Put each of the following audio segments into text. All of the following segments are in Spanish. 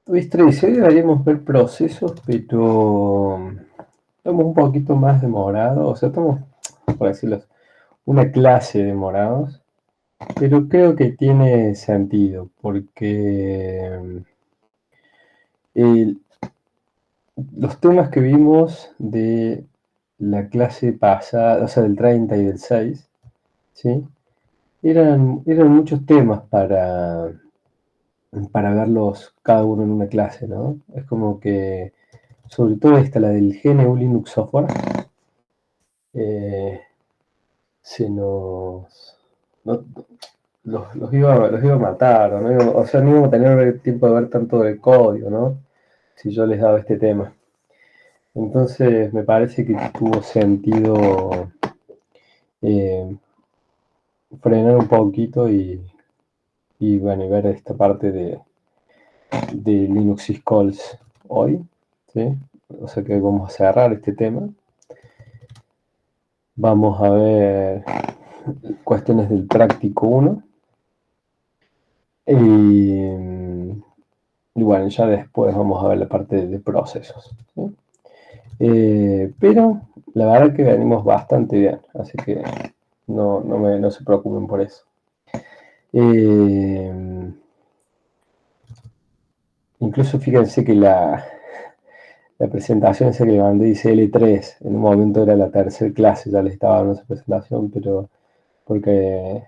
Viste, hoy deberíamos ver procesos, pero estamos un poquito más demorados, o sea, estamos, por decirlo, una clase demorados, pero creo que tiene sentido, porque el- los temas que vimos de la clase pasada, o sea, del 30 y del 6, ¿sí? Eran muchos temas para verlos cada uno en una clase, ¿no? Es como que, sobre todo esta, la del GNU Linux Software, eh, se nos... no- los iba a matar, ¿o no? O sea, no íbamos a tener tiempo de ver tanto del código, ¿no? Si yo les daba este tema. Entonces, me parece que tuvo sentido eh, frenar un poquito y bueno, y ver esta parte de Linux Syscalls hoy, ¿sí? O sea que vamos a cerrar este tema. Vamos a ver cuestiones del práctico 1 y, y bueno, ya después vamos a ver la parte de procesos, ¿sí? Pero la verdad que venimos bastante bien, así que no se preocupen por eso. Eh, Incluso fíjense que la presentación esa que le mandé dice L3, en un momento era la tercera clase, ya le estaba dando esa presentación, pero porque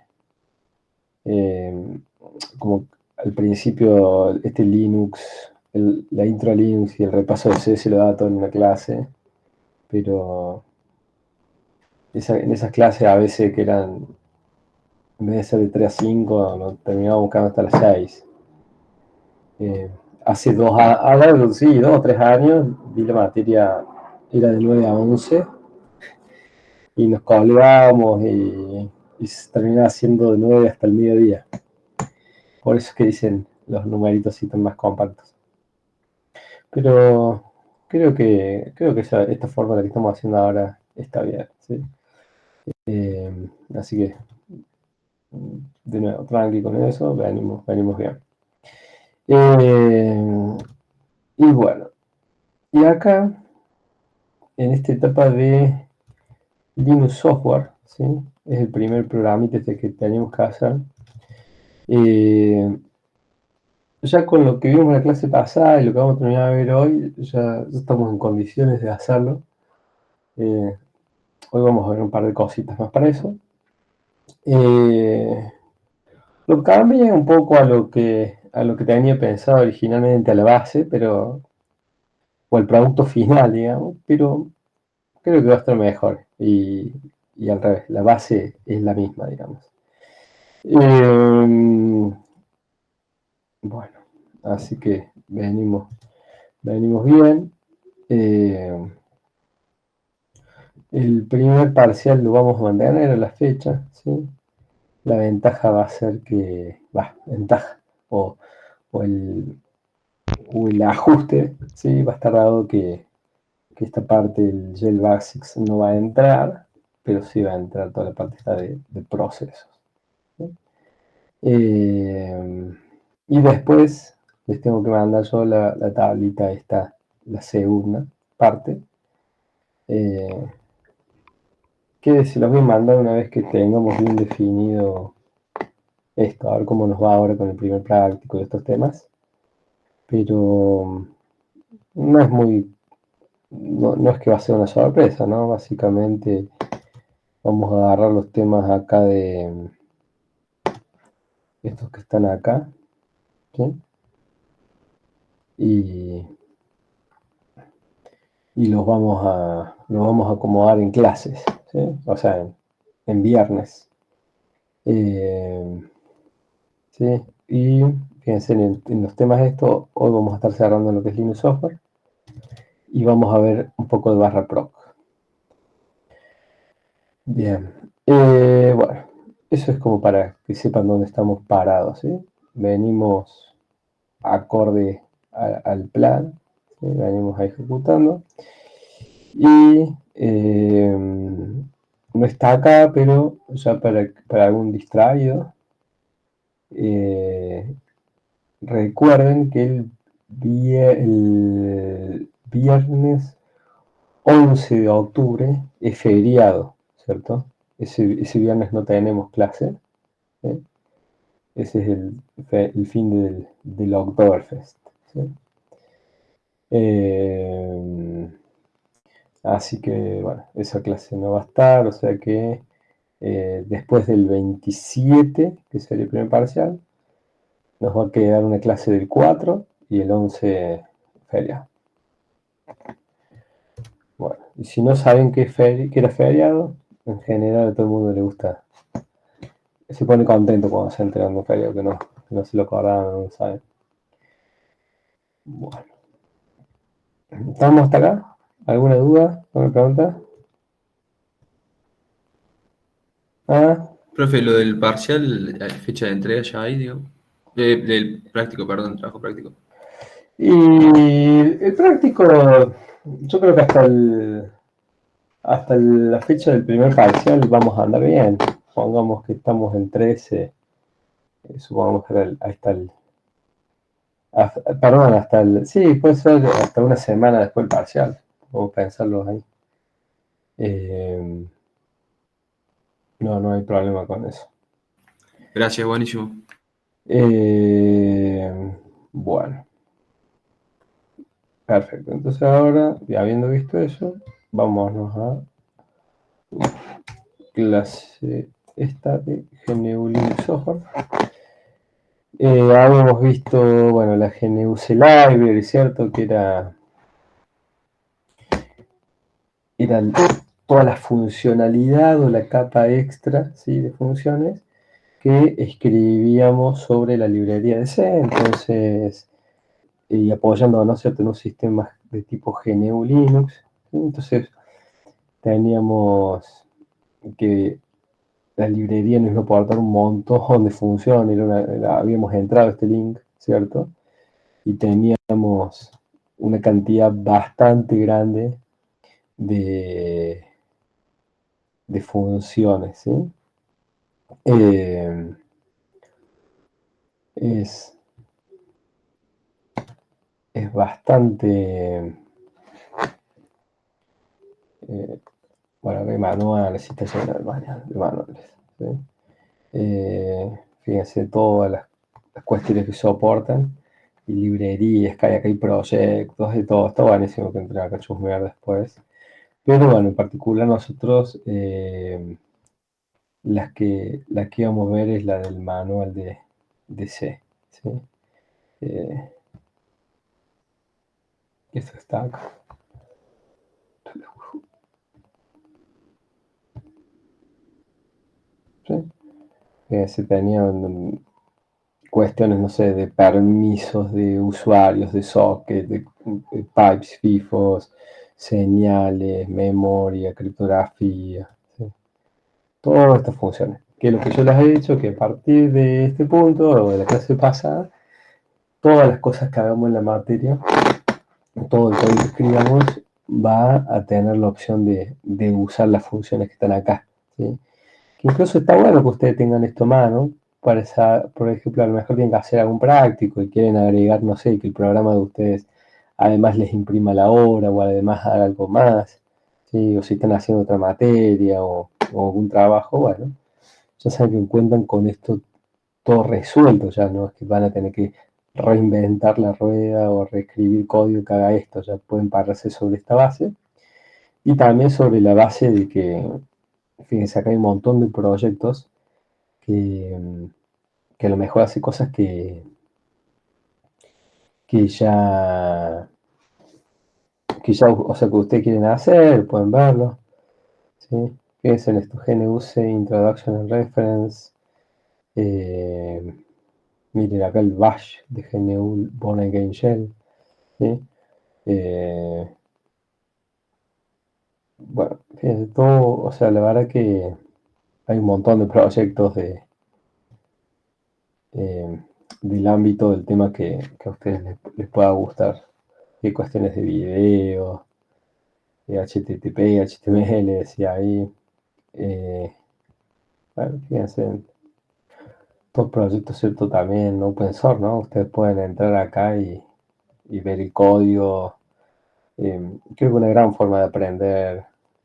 como al principio este Linux, la intro a Linux y el repaso de C se lo da todo en una clase, pero en esas clases a veces que eran, en vez de ser de 3 a 5, lo terminaba buscando hasta las 6. Eh, Hace sí, 2 o 3 años vi la materia, era de 9 a 11 y nos colgábamos y se terminaba siendo de 9 hasta el mediodía. Por eso es que dicen los numeritos así tan más compactos. Pero creo que esta forma la que estamos haciendo ahora está bien, ¿sí? Así que, de nuevo, tranqui con eso, venimos bien. Eh, y bueno, y acá, en esta etapa de Linux Software, ¿sí? Es el primer programita este que tenemos que hacer. Eh, ya con lo que vimos en la clase pasada y lo que vamos a terminar de ver hoy, ya estamos en condiciones de hacerlo. Eh, Hoy vamos a ver un par de cositas más para eso. Eh, lo cambia un poco a lo que tenía pensado originalmente a la base, o el producto final, digamos, pero creo que va a estar mejor. Y al revés, la base es la misma, digamos. Bueno, así que venimos bien. Eh, el primer parcial lo vamos a mantener a la fecha, ¿sí? La ventaja va a ser que, ventaja, o, o el, o el ajuste, ¿sí? Va a estar dado que esta parte del Gel Basics no va a entrar, pero sí va a entrar toda la parte esta de procesos, ¿sí? Y después les tengo que mandar yo la tablita esta, la segunda parte, eh, que se los voy a mandar una vez que tengamos bien definido esto, a ver cómo nos va ahora con el primer práctico de estos temas. Pero no es no es que va a ser una sorpresa, ¿no? Básicamente vamos a agarrar los temas acá de estos que están acá, ¿sí? Y, y los vamos a acomodar en clases, ¿sí? O sea, en viernes. Eh, ¿Sí? Y fíjense en los temas de esto, hoy vamos a estar cerrando lo que es Linux Software y vamos a ver un poco de barra proc. Bien, bueno, eso es como para que sepan dónde estamos parados, ¿sí? Venimos acorde al plan, ¿sí? Venimos ejecutando y no está acá, pero ya para algún distraído, recuerden que el viernes 11 de octubre es feriado, ¿cierto? Ese viernes no tenemos clase. ¿Sí? Ese es el fin del Oktoberfest. ¿Sí? Así que, bueno, esa clase no va a estar, o sea que después del 27, que sería el primer parcial, nos va a quedar una clase del 4 y el 11 feria. Bueno, y si no saben que era feriado, en general a todo el mundo le gusta, se pone contento cuando se enteran de un feriado que no se lo acordaban, no lo saben. Bueno, ¿estamos hasta acá? ¿Alguna duda? ¿Alguna pregunta? Ah, Profe, lo del parcial, fecha de entrega ya hay, digo. Del práctico, perdón, trabajo práctico. y el práctico, yo creo que hasta la fecha del primer parcial vamos a andar bien. Pongamos que estamos en 13, supongamos que hasta perdón, sí, puede ser hasta una semana después del parcial. Vamos a pensarlo ahí. Eh, no, no hay problema con eso. Gracias, buenísimo. Bueno, perfecto. Entonces ahora, ya habiendo visto eso, vámonos a clase esta de GNU Linux Software. Habíamos visto, bueno, la GNU-C Library, ¿cierto? Que era toda la funcionalidad o la capa extra, ¿sí? De funciones que escribíamos sobre la librería de C. Entonces, y apoyándonos, ¿cierto? En un sistema de tipo GNU Linux. ¿Sí? Entonces, teníamos que la librería nos iba a aportar un montón de funciones. Habíamos entrado a este link, ¿cierto? Y teníamos una cantidad bastante grande de, de funciones, ¿sí? Eh, es, es bastante, bueno, hay manuales, está lleno de manuales, ¿sí? Fíjense todas las cuestiones que soportan y librerías que hay acá, hay proyectos y todo, está buenísimo que entre acá a chusmear después. Pero bueno, en particular nosotros la que íbamos a ver es la del manual de C. ¿Sí? Eh, Esto está acá. ¿Sí? Se tenían cuestiones, no sé, de permisos de usuarios, de socket, de pipes, FIFOs, señales, memoria, criptografía. ¿Sí? Todas estas funciones. Que es lo que yo les he dicho, que a partir de este punto, o de la clase pasada, todas las cosas que hagamos en la materia, todo el código que escribamos, va a tener la opción de usar las funciones que están acá. ¿Sí? Que incluso está bueno que ustedes tengan esto a mano, para por ejemplo, a lo mejor tienen que hacer algún práctico y quieren agregar, no sé, que el programa de ustedes además les imprima la hora o además haga algo más, ¿sí? O si están haciendo otra materia o algún trabajo, bueno, ya saben que cuentan con esto todo resuelto, ya no es que van a tener que reinventar la rueda o reescribir código que haga esto, ya pueden pararse sobre esta base y también sobre la base de que, fíjense, acá hay un montón de proyectos que, que a lo mejor hace cosas que ya, o sea, que ustedes quieren hacer, pueden verlo, ¿sí? Fíjense en esto, GNU-C, Introduction and Reference, eh, miren acá el bash de GNU Born Again Shell, ¿sí? Eh, bueno, fíjense todo, o sea, la verdad que hay un montón de proyectos eh, del ámbito del tema que a ustedes les pueda gustar. Hay cuestiones de video, HTTP, HTML, decía ahí. Bueno, fíjense, todo proyecto cierto también open source, ¿no? Ustedes pueden entrar acá y ver el código. Creo que una gran forma de aprender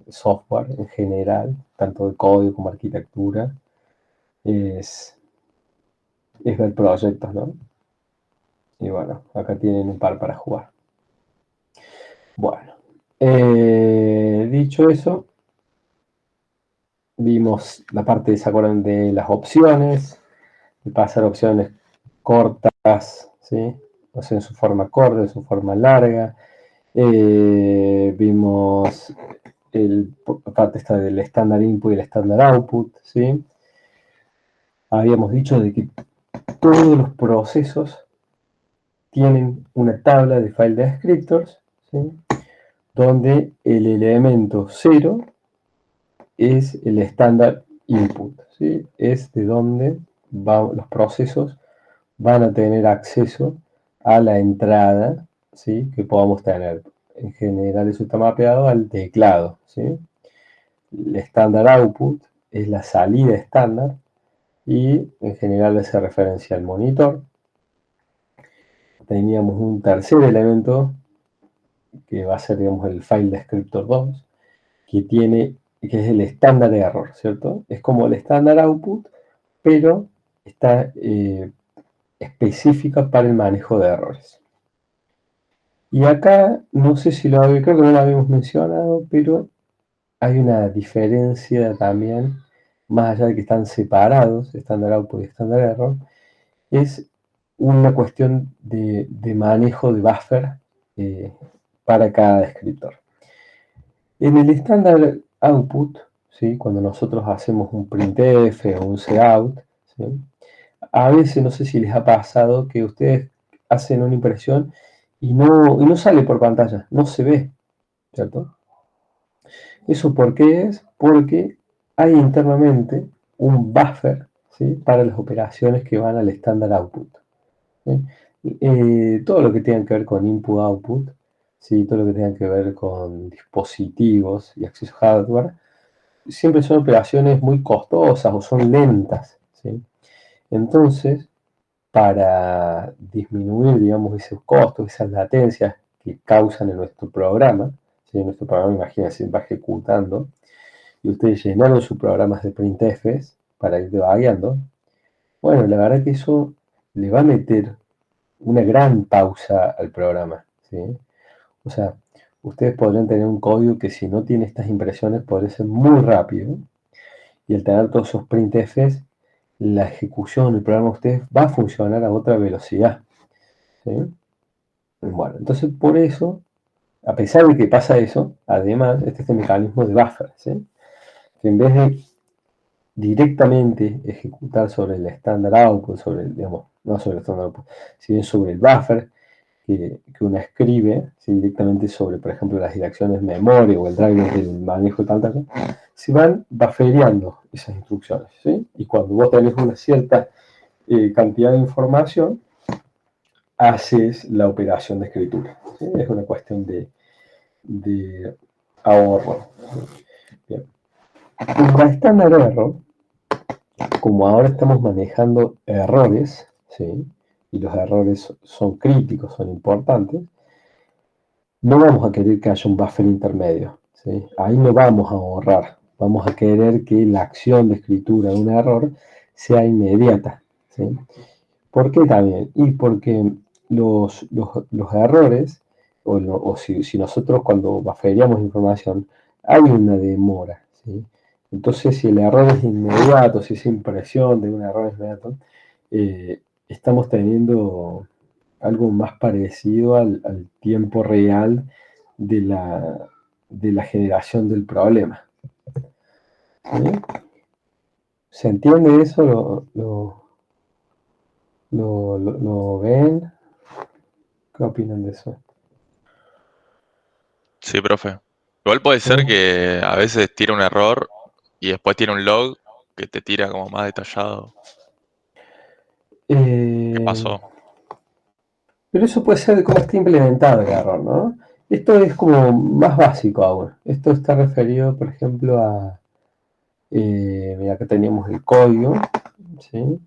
software en general, tanto de código como arquitectura, es, es ver proyectos, ¿no? Y bueno, acá tienen un par para jugar. Bueno, dicho eso, vimos la parte, ¿se acuerdan de las opciones? De pasar opciones cortas, ¿sí? O sea, en su forma corta, en su forma larga. Vimos la parte esta del estándar input y el estándar output, ¿sí? Habíamos dicho de que todos los procesos tienen una tabla de file descriptors, ¿sí? Donde el elemento 0 es el estándar input, ¿sí? Es de donde los procesos van a tener acceso a la entrada, ¿sí? Que podamos tener. En general eso está mapeado al teclado, ¿sí? El estándar output es la salida estándar y en general hace referencia al monitor. Teníamos un tercer elemento que va a ser, digamos, el file descriptor 2, que es el estándar error, ¿cierto? Es como el estándar output, pero está específica para el manejo de errores. Y acá, no sé si creo que no lo habíamos mencionado, pero hay una diferencia también, más allá de que están separados, estándar output y estándar error, es una cuestión de manejo de buffer eh, para cada descriptor. En el estándar output, ¿sí? Cuando nosotros hacemos un printf o un cout, ¿sí? A veces no sé si les ha pasado que ustedes hacen una impresión y no sale por pantalla, no se ve, ¿cierto? ¿Eso por qué es? Porque hay internamente un buffer, ¿sí? Para las operaciones que van al estándar output, ¿sí? Todo lo que tenga que ver con input-output, ¿sí? Todo lo que tenga que ver con dispositivos y acceso hardware, siempre son operaciones muy costosas o son lentas, ¿sí? Entonces, para disminuir, digamos, esos costos, esas latencias que causan en nuestro programa, ¿sí? En nuestro programa, imagínense, va ejecutando, y ustedes llenaron sus programas de printfs para ir debugueando, bueno, la verdad que eso le va a meter una gran pausa al programa, ¿sí? O sea, ustedes podrían tener un código que si no tiene estas impresiones podría ser muy rápido, y al tener todos esos printfs, la ejecución del programa de ustedes va a funcionar a otra velocidad, ¿sí? Bueno, entonces por eso, a pesar de que pasa eso, además, este mecanismo de buffer, ¿sí? Que en vez de directamente ejecutar sobre el estándar output, digamos, no sobre el estándar output, sino sobre el buffer que uno escribe, ¿sí? Directamente sobre, por ejemplo, las direcciones memoria o el driver del manejo de pantalla, se van buffereando esas instrucciones, ¿sí? Y cuando vos tenés una cierta cantidad de información, haces la operación de escritura, ¿sí? Es una cuestión de ahorro. Bien. En la estándar error, como ahora estamos manejando errores, ¿sí? Y los errores son críticos, son importantes, no vamos a querer que haya un buffer intermedio, ¿sí? Ahí no vamos a ahorrar, vamos a querer que la acción de escritura de un error sea inmediata, ¿sí? ¿Por qué también? Y porque los errores, o si nosotros cuando buffereamos información, hay una demora, ¿sí? Entonces, si el error es inmediato, si esa impresión de un error es inmediato, estamos teniendo algo más parecido al tiempo real de la generación del problema, ¿sí? ¿Se entiende eso? ¿Lo ven? ¿Qué opinan de eso? Sí, profe. Igual puede ¿Sí? ser que a veces tira un error y después tiene un log que te tira como más detallado. ¿Qué Eh, pasó? pero eso puede ser de cómo está implementado el error, ¿no? Esto es como más básico aún. Esto está referido, por ejemplo, mira, acá teníamos el código, ¿sí?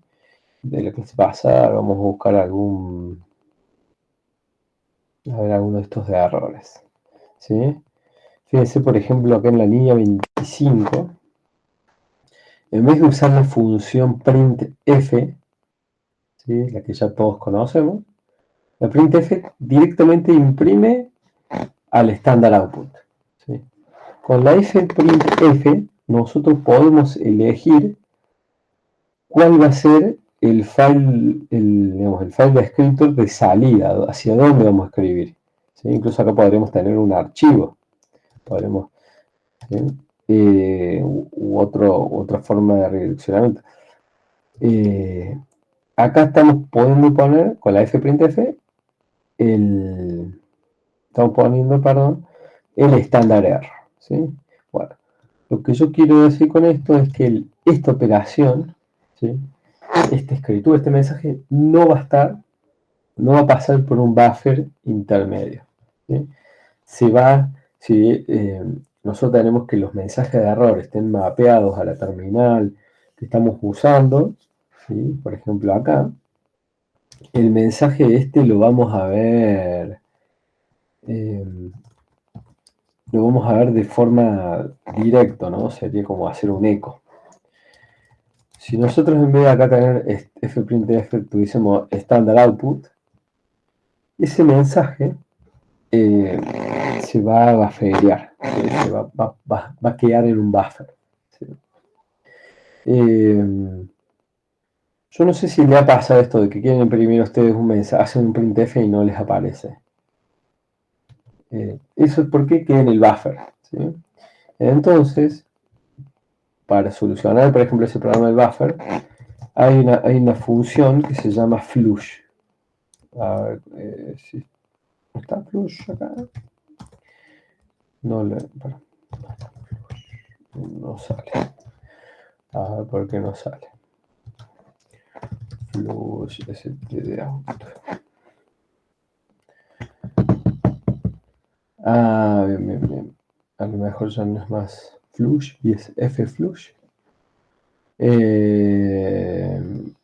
De la clase pasada, vamos a buscar a ver algunos de estos de errores. ¿Sí? Fíjense, por ejemplo, acá en la línea 25, en vez de usar la función printf, ¿sí? La que ya todos conocemos, la printf directamente imprime al standard output. ¿Sí? Con la fprintf nosotros podemos elegir cuál va a ser el file, digamos, el file descriptor de salida, hacia dónde vamos a escribir. ¿Sí? Incluso acá podríamos tener un archivo. Podremos, ¿sí? Otra forma de redireccionamiento. Acá estamos podiendo poner con la fprintf estamos poniendo, perdón, el estándar error. ¿Sí? Bueno, lo que yo quiero decir con esto es que esta operación, ¿sí? Esta escritura, este mensaje no va a pasar por un buffer intermedio. ¿Sí? Si nosotros tenemos que los mensajes de error estén mapeados a la terminal que estamos usando, ¿sí? Por ejemplo acá, el mensaje este lo vamos a ver de forma directa, ¿no? Sería como hacer un eco. Si nosotros en vez de acá tener fprintf tuviésemos standard output, ese mensaje se va a bufferear, va a quedar en un buffer. ¿Sí? Yo no sé si le ha pasado esto de que quieren imprimir ustedes un mensaje, hacen un printf y no les aparece. Eso es porque queda en el buffer. ¿Sí? Entonces, para solucionar, por ejemplo, ese problema del buffer, hay una función que se llama flush. A ver si está flush acá. No sale. A ver por qué no sale. Flush stdout. Ah, bien. A lo mejor ya no es más flush y es fflush. ¿Ven?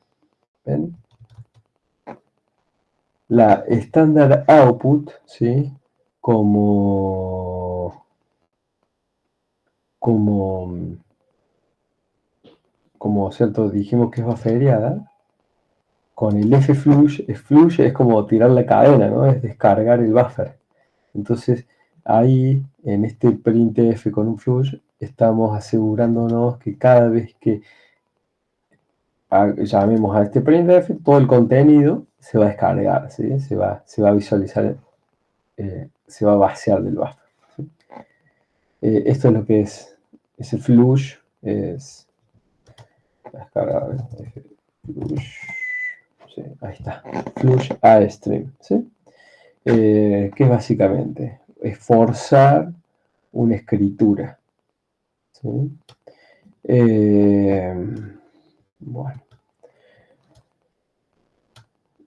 La standard output, ¿sí? Como cierto, dijimos que es buffereada, con el flush es como tirar la cadena, ¿no? Es descargar el buffer. Entonces, ahí, en este printf con un flush, estamos asegurándonos que cada vez que llamemos a este printf, todo el contenido se va a descargar, ¿sí? Se va a visualizar, se va a vaciar del buffer. ¿Sí? Esto es lo que es ese flush, es descargar flush, sí, ahí está, flush a stream, ¿sí? Que es básicamente es forzar una escritura, ¿sí? Bueno,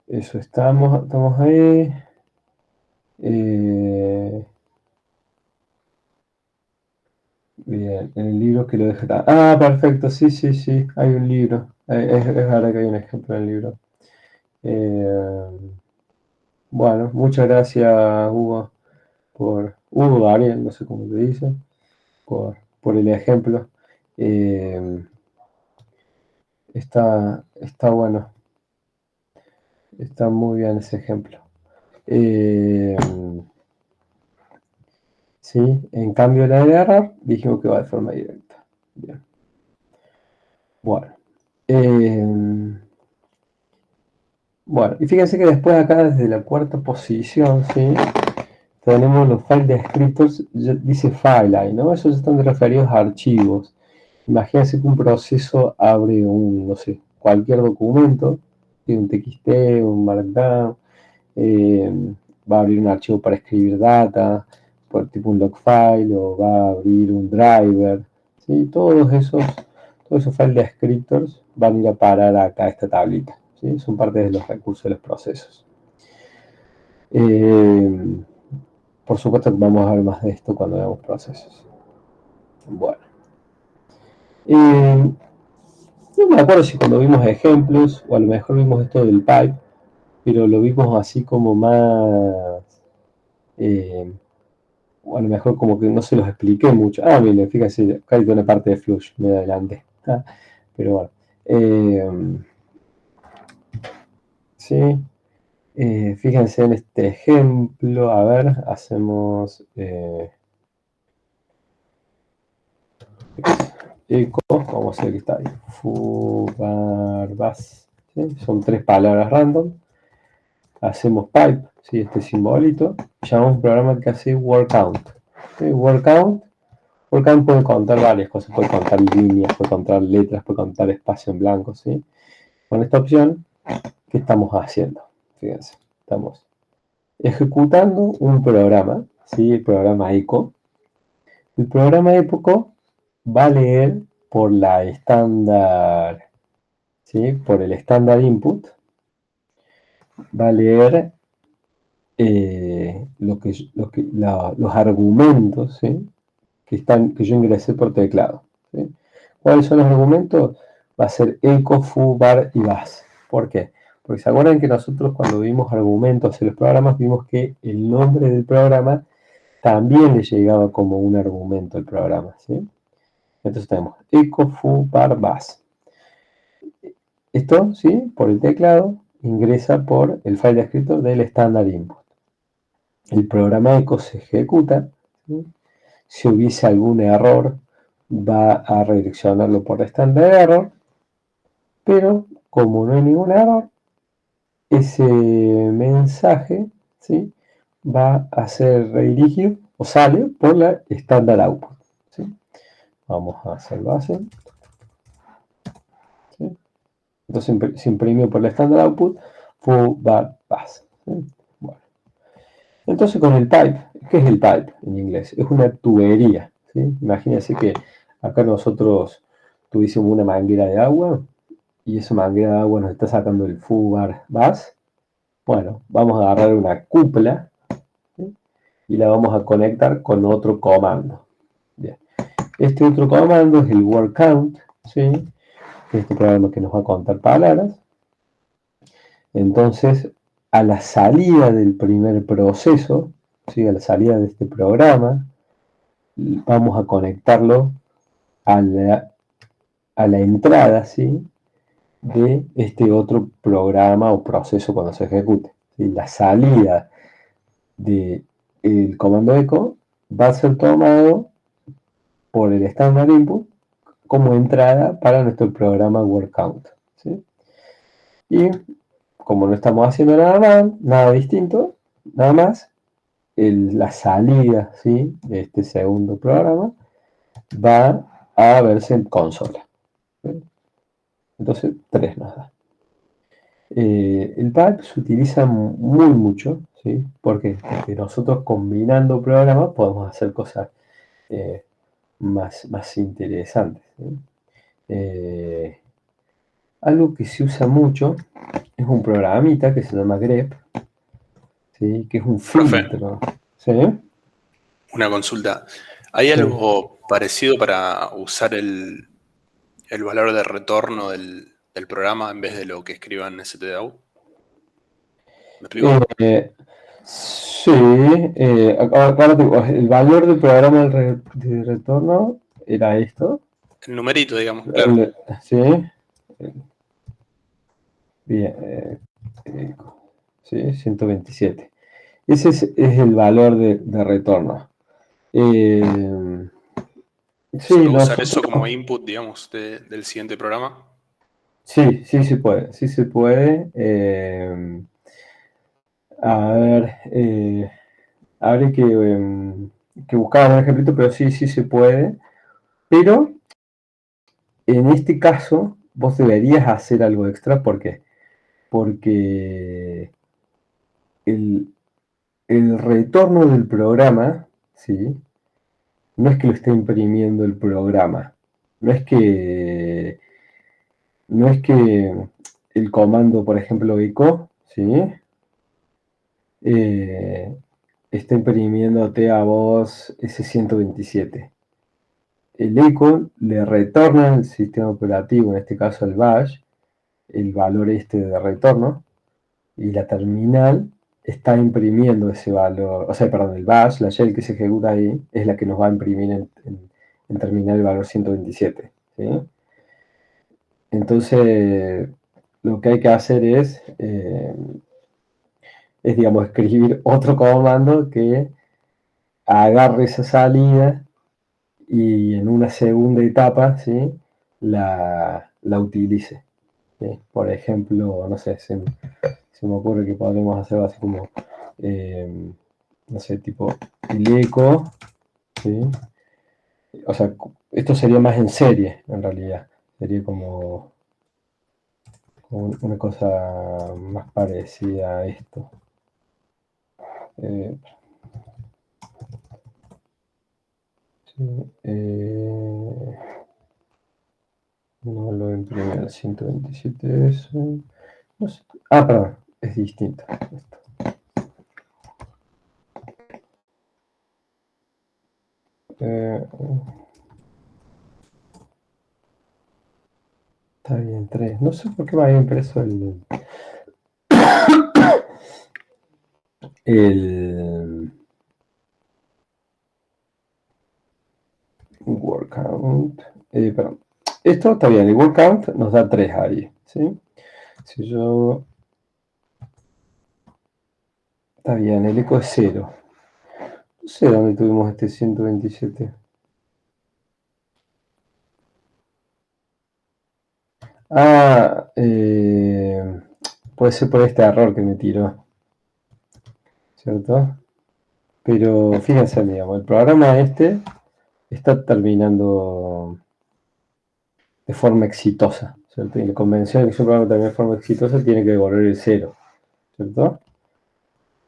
eso estamos ahí. Bien, en el libro que lo deja. Ah, perfecto, sí, hay un libro. Es verdad que hay un ejemplo en el libro. Bueno, muchas gracias, Hugo, Hugo Gabriel, no sé cómo te dice, por el ejemplo. Está bueno, está muy bien ese ejemplo. ¿Sí? En cambio, la de error dijimos que va de forma directa. Bien. Bueno. Bueno, y fíjense que después acá desde la cuarta posición, ¿sí? Tenemos los file descriptors, dice file ahí, ¿no? Esos están referidos a archivos. Imagínense que un proceso abre no sé, cualquier documento, un TXT, un Markdown, va a abrir un archivo para escribir data, por tipo un log file, o va a abrir un driver, ¿sí? Todos esos file descriptors van a ir a parar acá a esta tablita, ¿sí? Son parte de los recursos de los procesos. Por supuesto que vamos a ver más de esto cuando veamos procesos. Bueno. No me acuerdo si cuando vimos ejemplos, o a lo mejor vimos esto del pipe, pero lo vimos así como más o a lo mejor como que no se los expliqué mucho. Miren, fíjense, acá hay una parte de Flush, me adelanté. Pero bueno. Sí. Fíjense en este ejemplo, a ver, hacemos eco, vamos a ver que está ahí, fubarbas, ¿sí? Son 3 palabras random, hacemos pipe, ¿sí? Este simbolito, llamamos un programa que hace word count, ¿sí? Word count puede contar varias cosas, puede contar líneas, puede contar letras, puede contar espacio en blanco, ¿sí? Con esta opción, ¿qué estamos haciendo? Fíjense, estamos ejecutando un programa, ¿sí? El programa eco. El programa eco va a leer por la estándar, ¿sí? Por el estándar input, va a leer los argumentos, ¿sí? que yo ingresé por teclado, ¿sí? ¿Cuáles son los argumentos? Va a ser eco, foo, bar y bas. ¿Por qué? Porque se acuerdan que nosotros cuando vimos argumentos en los programas vimos que el nombre del programa también le llegaba como un argumento al programa, ¿sí? Entonces tenemos eco, foo, bar, bas. Esto, ¿sí? Por el teclado ingresa por el file de escrito del standard input. El programa eco se ejecuta, ¿sí? Si hubiese algún error, va a redireccionarlo por standard error, pero como no hay ningún error, ese mensaje, ¿sí? Va a ser redirigido o sale por la standard output, ¿sí? Vamos a hacerlo así, ¿sí? Entonces se imprimió por la standard output, foo, bar, bas, ¿sí? Bueno. Entonces con el pipe, ¿qué es el pipe en inglés? Es una tubería, ¿sí? Imagínense que acá nosotros tuviésemos una manguera de agua y esa manguera de agua nos está sacando el foo, bar, bas. Bueno, vamos a agarrar una cupla, ¿sí? Y la vamos a conectar con otro comando. Bien. Este otro comando es el word count, ¿sí? Este programa que nos va a contar palabras. Entonces, a la salida del primer proceso, ¿sí? A la salida de este programa, vamos a conectarlo a la entrada, ¿sí? De este otro programa o proceso cuando se ejecute, ¿sí? La salida del comando echo va a ser tomado por el standard input como entrada para nuestro programa word count, ¿sí? Y como no estamos haciendo nada distinto, nada más, la salida, ¿sí? De este segundo programa va a verse en consola, ¿sí? Entonces 3 nos da. El pipe se utiliza muy mucho, ¿sí? ¿Por qué? Porque nosotros combinando programas podemos hacer cosas más interesantes, ¿sí? Algo que se usa mucho es un programita que se llama grep, ¿sí? Que es un Profe, filtro, ¿sí? una consulta. ¿Hay Sí. algo parecido para usar el valor de retorno del programa en vez de lo que escriba en stdout? ¿Me explico? Sí, el valor del programa de retorno era esto. El numerito, digamos, claro. Sí, bien, sí, 127. Ese es el valor de retorno. ¿Se Sí, puede usar nosotros, eso como input, digamos, del siguiente programa? sí se puede, sí se puede. A ver, habría que buscar un ejemplito, pero sí se puede. Pero en este caso, vos deberías hacer algo extra. ¿Por qué? Porque el retorno del programa, ¿sí? No es que lo esté imprimiendo el programa. No es que, no es que el comando, por ejemplo, echo, ¿sí? Está imprimiéndote a vos ese 127. El echo le retorna al sistema operativo, en este caso al bash, el valor este de retorno, y la terminal está imprimiendo ese valor, o sea, perdón, el bash, la shell que se ejecuta ahí, es la que nos va a imprimir en terminal el valor 127, ¿sí? Entonces, lo que hay que hacer es, digamos, escribir otro comando que agarre esa salida y en una segunda etapa, ¿sí? la utilice, ¿sí? Por ejemplo, no sé, se me ocurre que podemos hacer así como, no sé, tipo el eco, ¿sí? O sea, esto sería más en serie, en realidad. Sería como una cosa más parecida a esto. Sí, no lo imprimí al 127 eso. No sé. Ah, perdón, es distinto. Esto. Está bien, 3. No sé por qué me había impreso el word count. Perdón. Esto está bien, el word count nos da 3 ahí, ¿sí? Si yo... Está bien, el eco es 0. No sé dónde tuvimos este 127. Ah, puede ser por este error que me tiró, ¿cierto? Pero fíjense, digamos, el programa este está terminando de forma exitosa, ¿cierto? Y la convención de que un programa termine de forma exitosa tiene que devolver el 0, ¿cierto?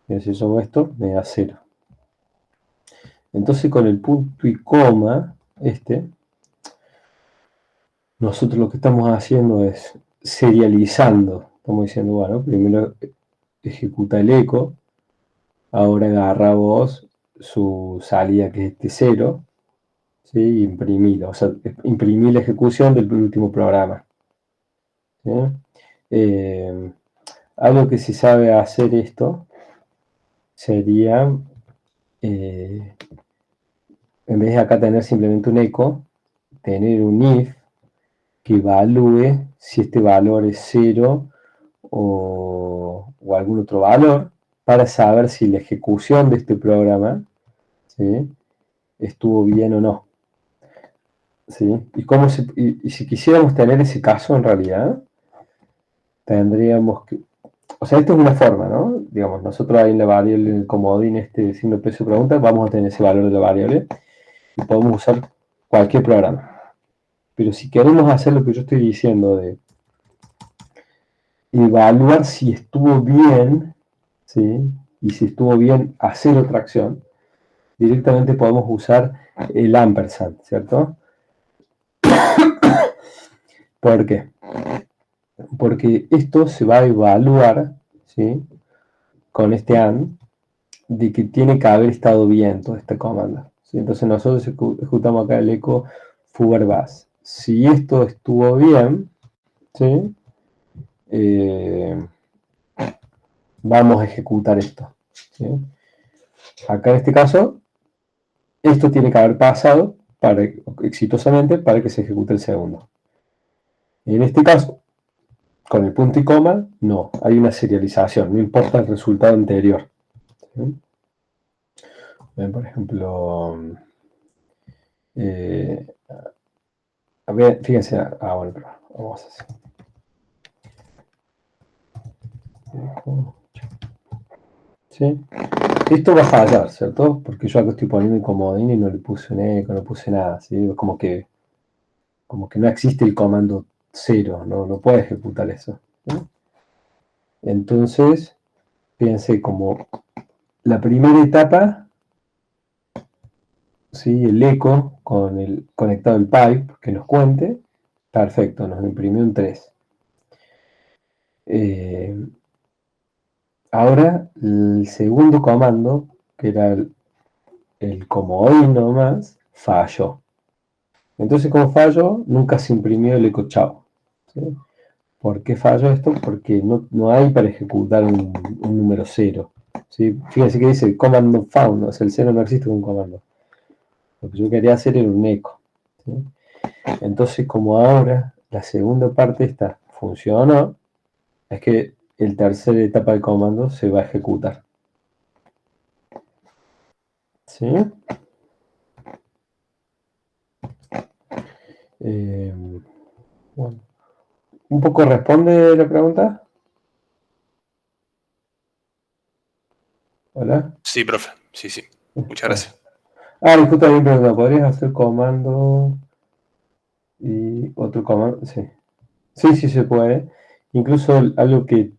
Y si yo hago esto, me da 0. Entonces con el punto y coma, nosotros lo que estamos haciendo es serializando. Estamos diciendo, bueno, primero ejecuta el eco, ahora agarra vos su salida que es este 0, ¿sí? Y imprimilo, o sea, imprimir la ejecución del último programa, ¿sí? Algo que se sabe hacer esto sería, en vez de acá tener simplemente un eco, tener un if que evalúe si este valor es 0 o algún otro valor para saber si la ejecución de este programa, ¿sí? Estuvo bien o no. ¿Sí? Y si quisiéramos tener ese caso en realidad, tendríamos que... O sea, esto es una forma, ¿no? Digamos, nosotros ahí en la variable, en el comodín signo peso pregunta, vamos a tener ese valor de la variable y podemos usar cualquier programa. Pero si queremos hacer lo que yo estoy diciendo de evaluar si estuvo bien, ¿sí? Y si estuvo bien hacer otra acción, directamente podemos usar el ampersand, ¿cierto? ¿Por qué? Porque esto se va a evaluar, ¿sí? Con este AND, de que tiene que haber estado bien todo este comando, ¿sí? Entonces nosotros ejecutamos acá el eco foobar_bus. Si esto estuvo bien, ¿sí? Vamos a ejecutar esto, ¿sí? Acá en este caso, esto tiene que haber pasado exitosamente para que se ejecute el segundo. En este caso, con el punto y coma, no, hay una serialización, no importa el resultado anterior, ¿sí? Ven, por ejemplo, a ver, fíjense, bueno, pero vamos a hacer. ¿Sí? Esto va a fallar, ¿cierto? Porque yo acá estoy poniendo el comodín y no le puse un eco, no puse nada, ¿sí? Como que no existe el comando 0, no puede ejecutar eso, ¿sí? Entonces, fíjense como la primera etapa, ¿sí? El eco con el conectado al pipe que nos cuente, perfecto, nos imprimió un 3. Ahora, el segundo comando, que era el comodín nomás, falló. Entonces, como falló, nunca se imprimió el eco chao, ¿sí? ¿Por qué falló esto? Porque no hay para ejecutar un número 0. ¿sí? Fíjense que dice command not found, o sea, el 0 no existe como un comando. Lo que yo quería hacer era un eco, ¿sí? Entonces, como ahora la segunda parte esta funcionó, es que el tercer etapa del comando se va a ejecutar. ¿Sí? Bueno. ¿Un poco responde la pregunta? ¿Hola? Sí, profe. Sí, sí. Muchas gracias. Ah, y justo también pregunta, ¿podrías hacer comando y otro comando? Sí. Sí, sí se puede. Incluso algo que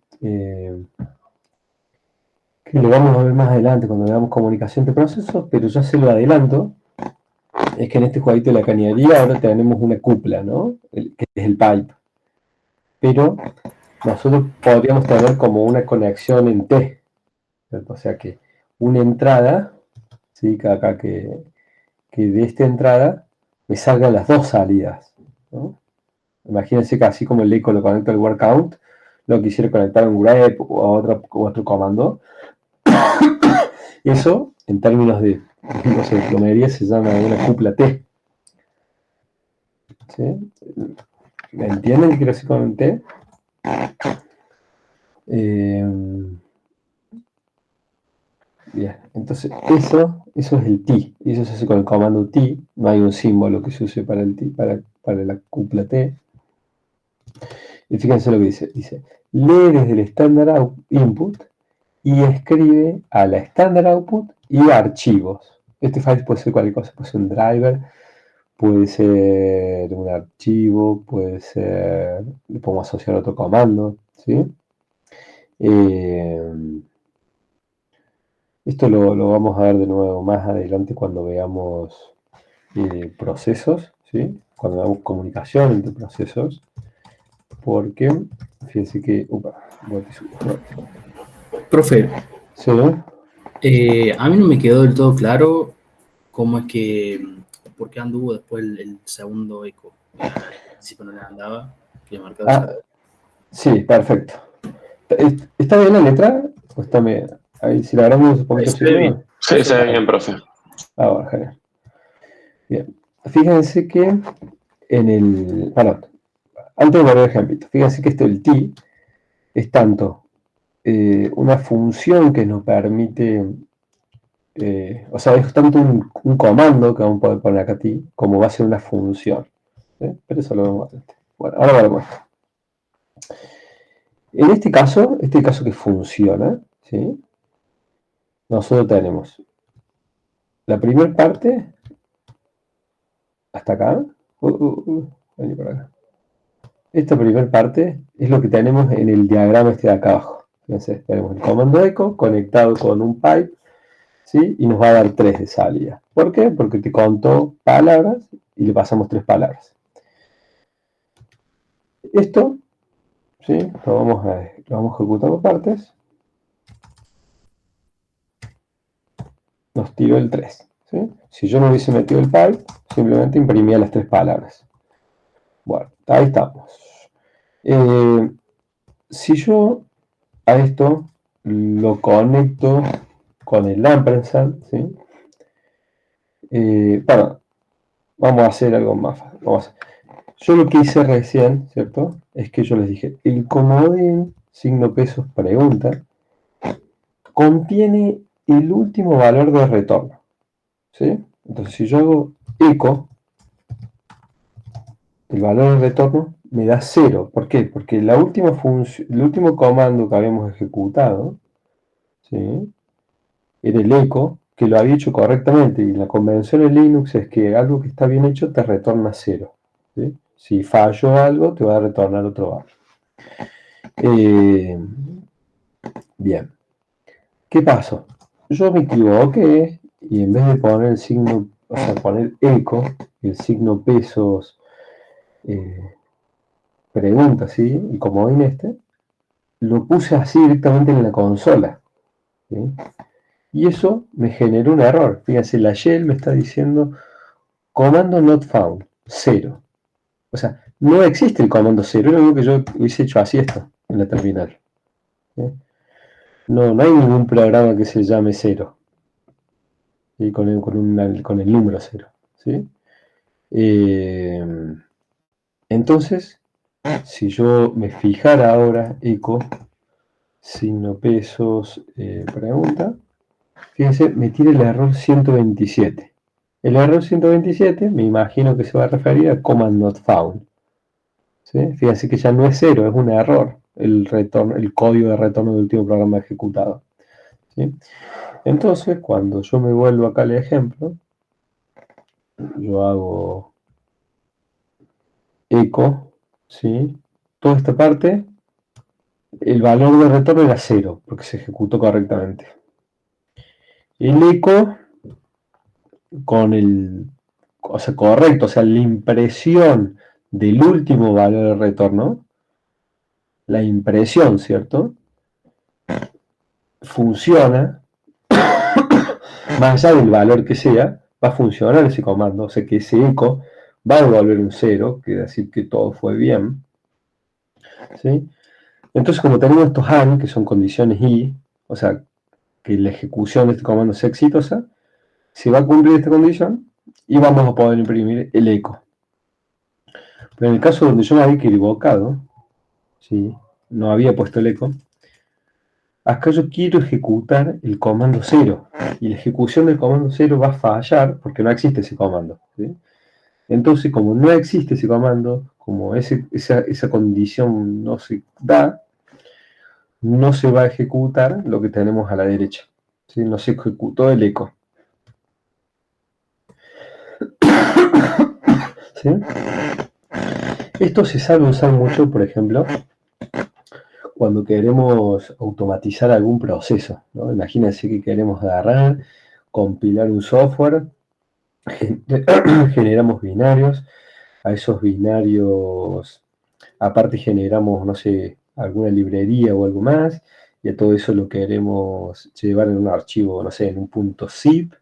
lo vamos a ver más adelante cuando veamos comunicación de procesos, pero ya se lo adelanto, es que en este jueguito de la cañería ahora tenemos una cupla, ¿no? Que es el pipe. Pero nosotros podríamos tener como una conexión en T, ¿cierto? O sea que una entrada, ¿sí? Que acá que de esta entrada me salgan las dos salidas, ¿no? Imagínense que así como el eco lo conecta al word count, lo quisiera conectar a un grep o a otro comando. Eso, en términos de, no sé, plomería, se llama una cupla T. ¿Sí? ¿Me entienden qué quiero decir con un T? Bien, entonces eso es el T. Y eso se hace con el comando T. No hay un símbolo que se use para el T, para la cupla T. Y fíjense lo que dice. Dice, lee desde el standard input y escribe a la standard output y archivos. Este file puede ser cualquier cosa, puede ser un driver, puede ser un archivo, puede ser, le podemos asociar otro comando, ¿sí? Esto lo vamos a ver de nuevo más adelante cuando veamos procesos, ¿sí? Cuando veamos comunicación entre procesos, porque fíjense que... Profe, ¿sí? a mí no me quedó del todo claro cómo es que, por qué anduvo después el segundo eco. Al principio no le andaba, que marcado eso. Sí, perfecto. ¿Está bien la letra? ¿O está bien? Ahí, si la agarramos un poquito Se ve bien. Sí, se ve bien, profe. Ah, bueno, genial. Bien. Fíjense que en el... Perdón. Antes de volver al ejemplo, fíjense que el T es tanto una función que nos permite... o sea, es tanto un comando que vamos a poder poner acá T, como va a ser una función. ¿Sí? Pero eso lo vemos antes. Bueno, ahora lo muestro. En este caso que funciona, ¿sí? Nosotros tenemos la primera parte, hasta acá, vení por acá. Esta primera parte es lo que tenemos en el diagrama este de acá abajo. Entonces tenemos el comando echo conectado con un pipe, ¿sí? Y nos va a dar 3 de salida. ¿Por qué? Porque te contó palabras y le pasamos 3 palabras. Esto, ¿sí? Lo vamos a ejecutar por partes. Nos tiró el 3. ¿Sí? Si yo no hubiese metido el pipe, simplemente imprimía las 3 palabras. Bueno, ahí estamos. Si yo a esto lo conecto con el ampersand, ¿sí? Bueno, vamos a hacer algo más fácil. Yo lo que hice recién, ¿cierto? Es que yo les dije, el comodín, signo pesos pregunta, contiene el último valor de retorno, ¿sí? Entonces, si yo hago echo, el valor de retorno me da 0. ¿Por qué? Porque el último comando que habíamos ejecutado, ¿sí? Era el echo, que lo había hecho correctamente. Y la convención en Linux es que algo que está bien hecho te retorna 0. ¿Sí? Si falló algo, te va a retornar otro valor. Bien. ¿Qué pasó? Yo me equivoqué y en vez de poner el signo, o sea, poner echo, el signo pesos, pregunta, ¿sí? Y comodín lo puse así directamente en la consola, ¿sí? Y eso me generó un error. Fíjense, la shell me está diciendo comando not found, 0. O sea, no existe el comando 0, es lo único que yo hubiese hecho así esto en la terminal. ¿Sí? No hay ningún programa que se llame 0. ¿Sí? Con el número 0. ¿Sí? Entonces, si yo me fijara ahora, eco, signo pesos, pregunta, fíjense, me tira el error 127. El error 127 me imagino que se va a referir a command not found. ¿Sí? Fíjense que ya no es 0, es un error el código de retorno del último programa ejecutado. ¿Sí? Entonces, cuando yo me vuelvo acá al ejemplo, yo hago eco, ¿sí? Toda esta parte, el valor de retorno era 0, porque se ejecutó correctamente. El eco con correcto, o sea, la impresión del último valor de retorno, la impresión, ¿cierto? Funciona, más allá del valor que sea, va a funcionar ese comando, o sea que ese eco va a devolver un 0, quiere decir que todo fue bien. ¿Sí? Entonces, como tenemos estos AND, que son condiciones I, o sea, que la ejecución de este comando sea exitosa, se va a cumplir esta condición y vamos a poder imprimir el eco. Pero en el caso donde yo me había equivocado, ¿sí? No había puesto el eco, acá yo quiero ejecutar el comando 0, y la ejecución del comando 0 va a fallar porque no existe ese comando. ¿Sí? Entonces, como no existe ese comando, como esa condición no se da, no se va a ejecutar lo que tenemos a la derecha. ¿Sí? No se ejecutó el eco. ¿Sí? Esto se sabe usar mucho, por ejemplo, cuando queremos automatizar algún proceso, ¿no? Imagínense que queremos agarrar, compilar un software, generamos binarios, a esos binarios aparte generamos, no sé, alguna librería o algo más, y a todo eso lo queremos llevar en un archivo, no sé, en un .zip,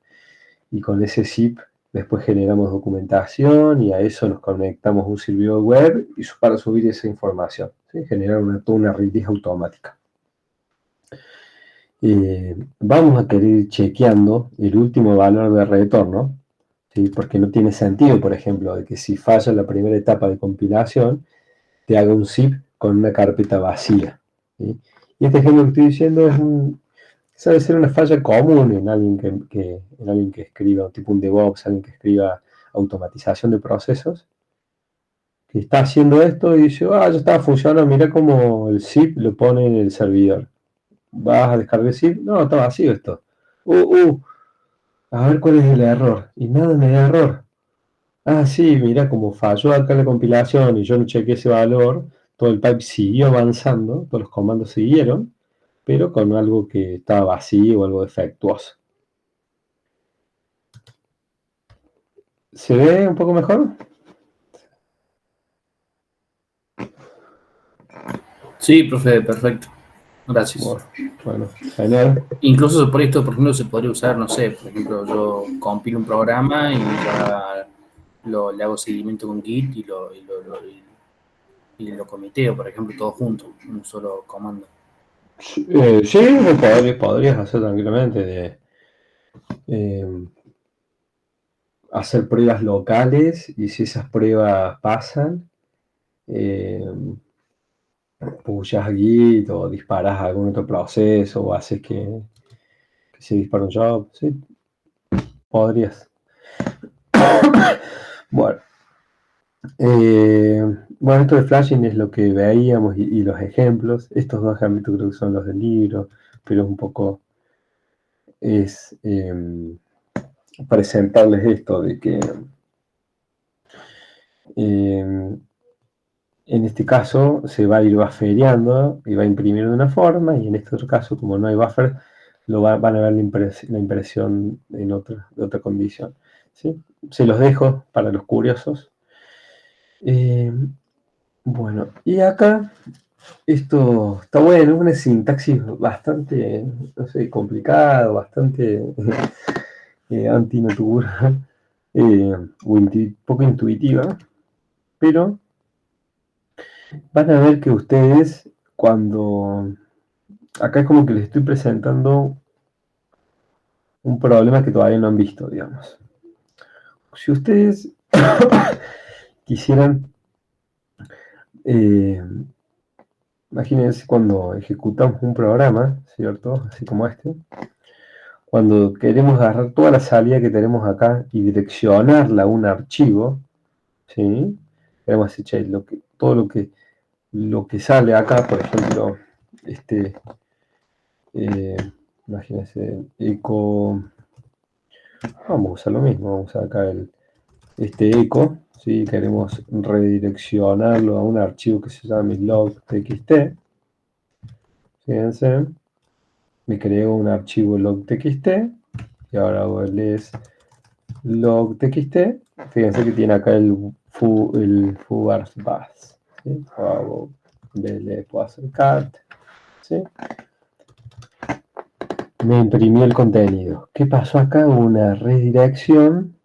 y con ese zip después generamos documentación y a eso nos conectamos a un servidor web y para subir esa información, ¿sí? Generar toda una rendija automática. Vamos a querer ir chequeando el último valor de retorno, ¿sí? Porque no tiene sentido, por ejemplo, de que si falla la primera etapa de compilación, te haga un zip con una carpeta vacía. ¿Sí? Y este ejemplo que estoy diciendo sabe ser una falla común en alguien en alguien que escriba, tipo un DevOps, alguien que escriba automatización de procesos, que está haciendo esto y dice, ya está funcionando, mira cómo el zip lo pone en el servidor. ¿Vas a descargar el zip? No, está vacío esto. A ver cuál es el error. Y nada me da error. Sí, mira, como falló acá la compilación y yo no chequeé ese valor, todo el pipe siguió avanzando, todos los comandos siguieron, pero con algo que estaba vacío o algo defectuoso. ¿Se ve un poco mejor? Sí, profe, perfecto. Gracias. Bueno, genial. Incluso por esto, por ejemplo, se podría usar, no sé, por ejemplo, yo compilo un programa y ya le hago seguimiento con Git y lo comiteo, por ejemplo, todo junto, un solo comando. Sí, podrías hacer tranquilamente hacer pruebas locales y si esas pruebas pasan, pushas Git o disparas algún otro proceso o haces que se dispara un job. Sí, podrías. Bueno. Esto de flashing es lo que veíamos y los ejemplos. Estos dos ejemplos creo que son los del libro, pero un poco es presentarles esto de que en este caso se va a ir buffereando y va a imprimir de una forma, y en este otro caso, como no hay buffer, van a ver la impresión de otra condición. ¿Sí? Se los dejo para los curiosos. Bueno, y acá esto está bueno, es una sintaxis bastante, no sé, complicada, bastante antinatural, poco intuitiva, pero van a ver que ustedes cuando acá es como que les estoy presentando un problema que todavía no han visto, digamos. Si ustedes quisieran, imagínense cuando ejecutamos un programa, ¿cierto? Así como este. Cuando queremos agarrar toda la salida que tenemos acá y direccionarla a un archivo, ¿sí? Queremos decir, che, todo lo que sale acá, por ejemplo, imagínense, eco, vamos a usar lo mismo, vamos a usar acá este eco, ¿sí? Queremos redireccionarlo a un archivo que se llame log.txt, fíjense, me creo un archivo log.txt y ahora hago el log.txt, fíjense que tiene acá el fubars bus, ¿sí? O hago, le puedo hacer cat, ¿sí? Me imprimió el contenido. ¿Qué pasó acá? Una redirección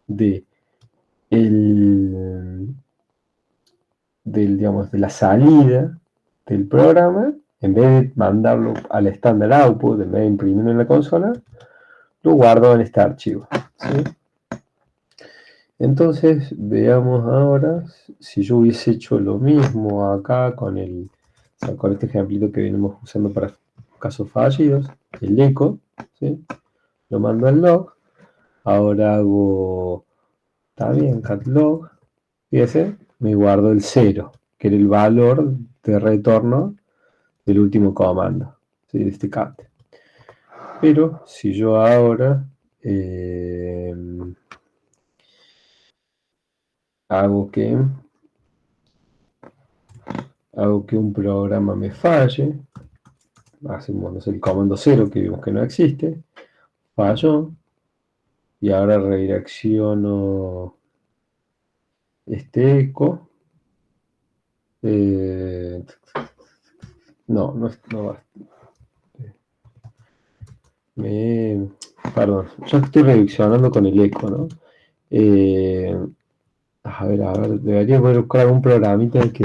de digamos, de la salida del programa. En vez de mandarlo al standard output, en vez de imprimirlo en la consola, lo guardo en este archivo, ¿sí? Entonces, veamos ahora si yo hubiese hecho lo mismo acá con este ejemplito que venimos usando para casos fallidos, el eco, ¿sí? Lo mando al log. Ahora hago, está bien, cat log, fíjese, me guardo el 0, que era el valor de retorno del último comando, ¿sí? De este cat. Pero si yo ahora hago que un programa me falle, hacemos, no sé, el comando 0 que vimos que no existe, falló, y ahora redirecciono este eco. No va. Perdón, ya estoy redireccionando con el eco, ¿no? A ver, debería poder buscar un programita que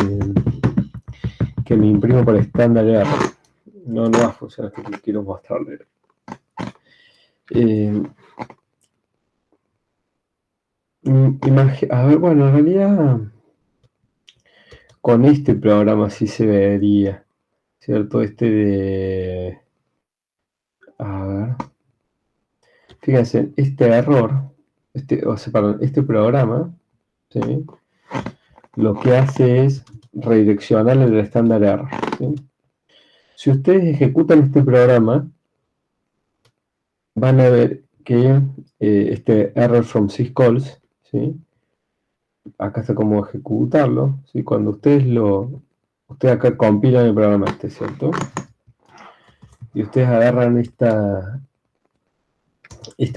me imprima por estándar error. No va a funcionar esto que quiero mostrarle. A ver, bueno, en realidad con este programa sí se vería, ¿cierto? A ver. Fíjense, este error, este programa, ¿sí? Lo que hace es redireccionar el estándar error, ¿sí? Si ustedes ejecutan este programa, van a ver que este error from syscalls, ¿sí? Acá está cómo ejecutarlo, ¿sí? Cuando ustedes acá compilan el programa este, ¿cierto? Y ustedes agarran esta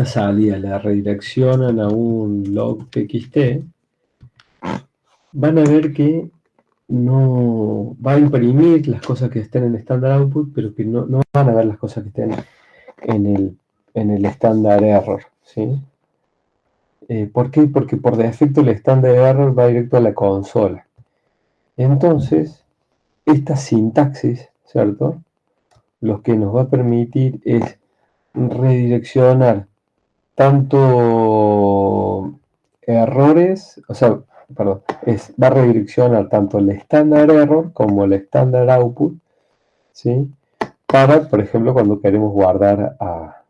salida, la redireccionan a un log.txt, van a ver que no va a imprimir las cosas que estén en standard output, pero que no van a ver las cosas que estén en el standard error, ¿sí? ¿Por qué? Porque por defecto el standard error va directo a la consola. Entonces, esta sintaxis, ¿cierto? Lo que nos va a permitir es redireccionar tanto errores, va a redireccionar tanto el standard error como el standard output, ¿sí? Para, por ejemplo, cuando queremos guardar a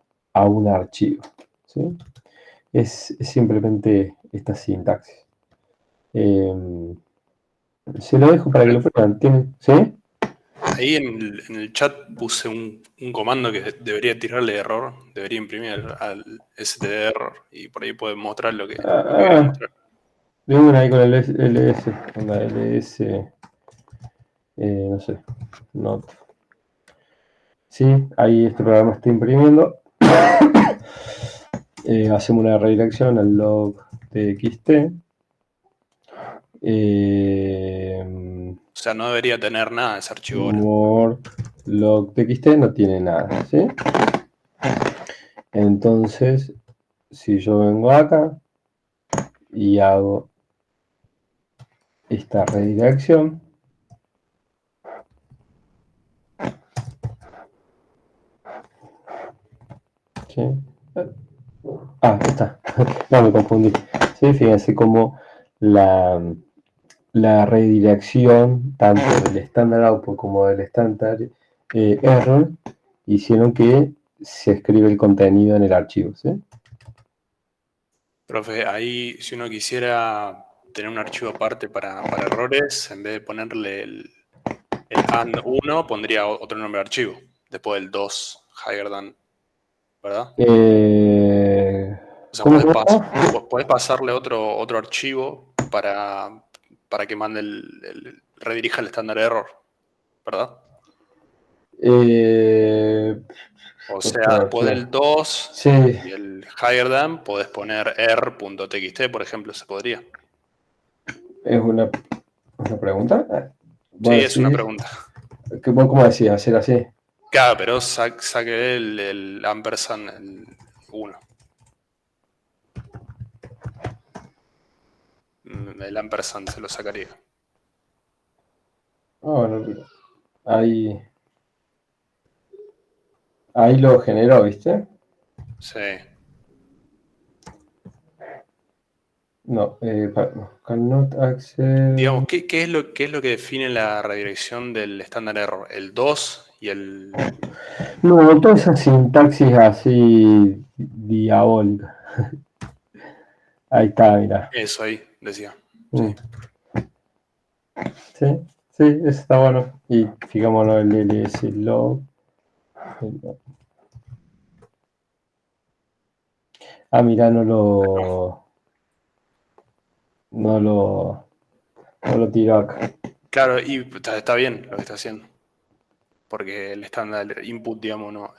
un archivo, ¿sí? Es simplemente esta sintaxis. Se lo dejo para que lo prueben. ¿Sí? Ahí en el chat puse un comando que debería tirarle error, debería imprimir al std error y por ahí puede mostrar lo que quería mostrar. De una ahí con el ls, con la ls, no sé, not. Sí, ahí este programa está imprimiendo. Hacemos una redirección al log.txt. O sea, no debería tener nada ese archivo ahora. More log.txt no tiene nada, ¿sí? Entonces, si yo vengo acá y hago esta redirección, Está. No, me confundí. Sí, fíjense cómo la redirección tanto del standard output como del standard error hicieron que se escriba el contenido en el archivo, ¿sí? Profe, ahí si uno quisiera tener un archivo aparte para errores, en vez de ponerle el and1, pondría otro nombre de archivo, después del 2 higher than, ¿verdad? O sea, ¿Cómo? podés pasarle otro archivo para que mande redirija el estándar error, ¿verdad? O sea, después del 2 Sí, y el higher than, podés poner er.txt, por ejemplo, se podría. es una pregunta. Sí, Bueno, es una pregunta. ¿Cómo decía? ¿Hacer así? Claro, pero saque el ampersand, el 1. El ampersand se lo sacaría. Bueno, ahí lo generó, ¿viste? Sí. No, cannot access. Digamos, ¿qué es lo que define la redirección del estándar error? ¿El 2 y el...? No, toda esa sintaxis así diabólica. Ahí está, mira. Eso ahí, decía. Mm. Sí. Sí, eso está bueno. Y fijámonos el ls log. Mira, no lo tiro acá. Claro, y está bien lo que está haciendo. Porque el estándar input, digamos, no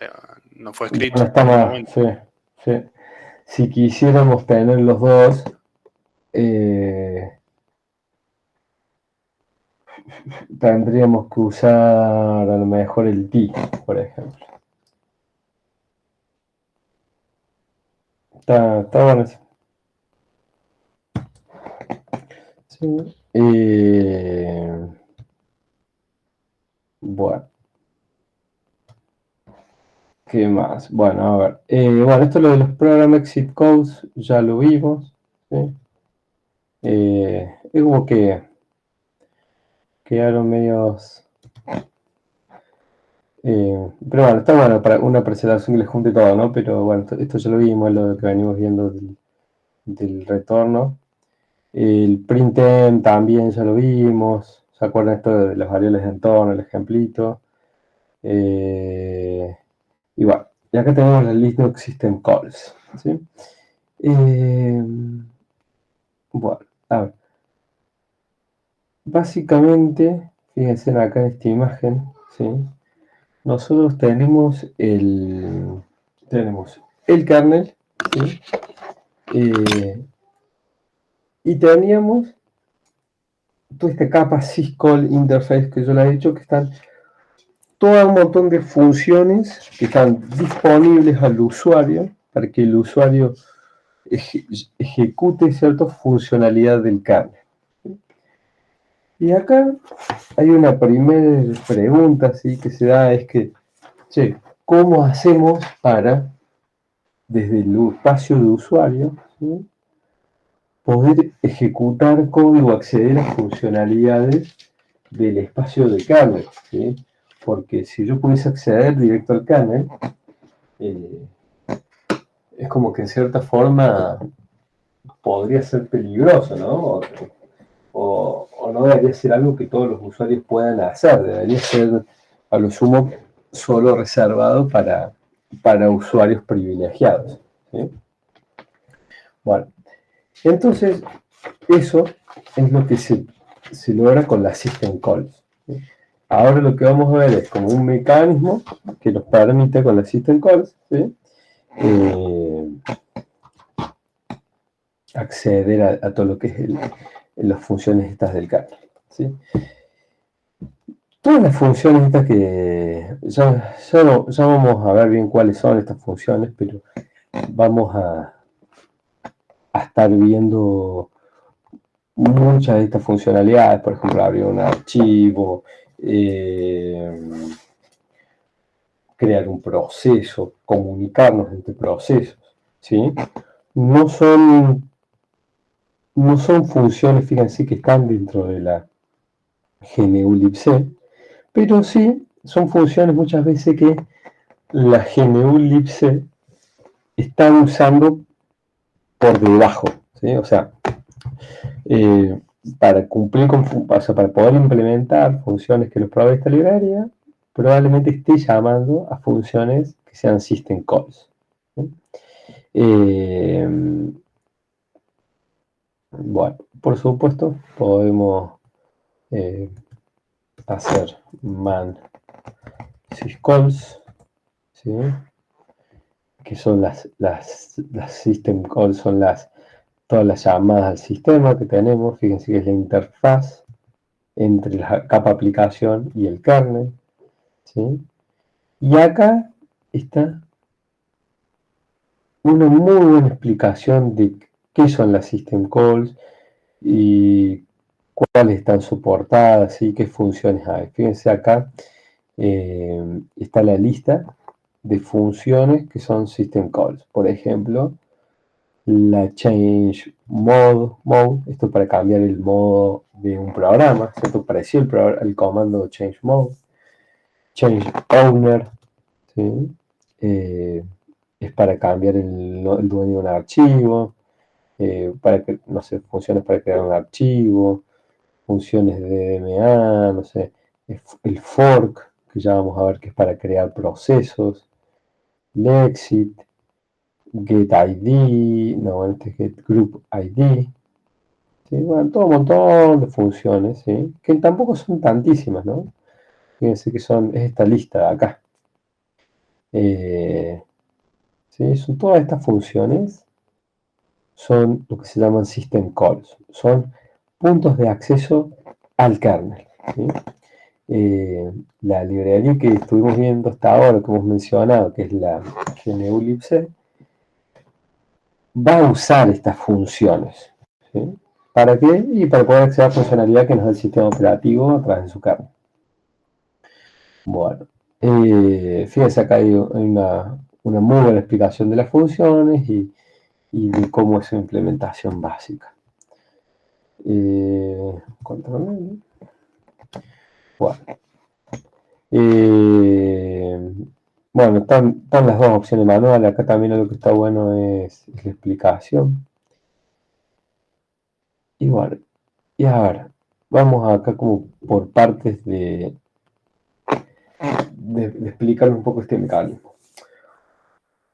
fue escrito. No está en el más, momento. sí. Si quisiéramos tener los dos, tendríamos que usar a lo mejor el t, por ejemplo. Está bueno eso. Sí. Bueno. ¿Qué más? Bueno, a ver. Bueno, esto lo de los program exit codes ya lo vimos. ¿Sí? Es como que quedaron medios... pero bueno, está bueno para una presentación que les junte todo, ¿no? Pero bueno, esto ya lo vimos, lo que venimos viendo del retorno. El printemp también ya lo vimos. ¿Se acuerdan esto de las variables de entorno, el ejemplito? Y bueno, y acá tenemos la Linux System Calls. ¿Sí? Bueno, a ver. Básicamente, fíjense acá en esta imagen, ¿sí? Nosotros tenemos el kernel, ¿sí? Y teníamos toda esta capa syscall interface que yo le he dicho, que están todo un montón de funciones que están disponibles al usuario para que el usuario ejecute ciertas funcionalidades del kernel. Y acá hay una primera pregunta ¿sí? que se da, es que, ¿cómo hacemos para, desde el espacio de usuario, ¿sí? poder ejecutar código, acceder a funcionalidades del espacio de kernel? ¿Sí? Porque si yo pudiese acceder directo al kernel, es como que en cierta forma podría ser peligroso, ¿no? O no debería ser algo que todos los usuarios puedan hacer, debería ser a lo sumo solo reservado para usuarios privilegiados. ¿Sí? Bueno, entonces eso es lo que se logra con la System Calls. ¿Sí? Ahora lo que vamos a ver es como un mecanismo que nos permite con la System Calls, ¿sí? Acceder a todo lo que es las funciones estas del kernel. ¿Sí? Todas las funciones estas que ya vamos a ver bien cuáles son estas funciones, pero vamos a estar viendo muchas de estas funcionalidades, por ejemplo, abrir un archivo, crear un proceso, comunicarnos entre procesos. ¿sí? No son funciones, fíjense, que están dentro de la GNU libc, pero sí son funciones muchas veces que la GNU libc está usando por debajo, ¿sí? O sea, para cumplir o sea, para poder implementar funciones que nos provee esta librería, probablemente esté llamando a funciones que sean system calls, ¿sí? Bueno, por supuesto, podemos hacer man syscalls, ¿sí? Que son las system calls, son todas las llamadas al sistema que tenemos. Fíjense que es la interfaz entre la capa aplicación y el kernel, ¿sí? Y acá está una muy buena explicación de qué son las system calls y cuáles están soportadas y qué funciones hay. Fíjense acá, está la lista de funciones que son system calls. Por ejemplo, la change mode, esto para cambiar el modo de un programa, ¿cierto? Pareció el comando change mode. Change owner, ¿sí? Es para cambiar el dueño de un archivo, para que, no sé, funciones para crear un archivo, funciones de DMA, no sé, el fork, que ya vamos a ver que es para crear procesos, Lexit, get ID, no, este es get group ID, ¿sí? Bueno, todo un montón de funciones, ¿sí? Que tampoco son tantísimas, ¿no? Fíjense que es esta lista de acá. ¿Sí? Son todas estas funciones, son lo que se llaman system calls, son puntos de acceso al kernel, ¿sí? La librería que estuvimos viendo hasta ahora, que hemos mencionado, que es la GNU libc, va a usar estas funciones, ¿sí? ¿Para qué? Y para poder acceder a funcionalidad que nos da el sistema operativo a través de su kernel. Bueno, fíjense acá hay una muy buena explicación de las funciones y de cómo es su implementación básica. Control N. Bueno. Bueno, están las dos opciones manuales. Acá también lo que está bueno es la explicación. Y bueno, y ahora, vamos acá como por partes de explicar un poco este mecanismo.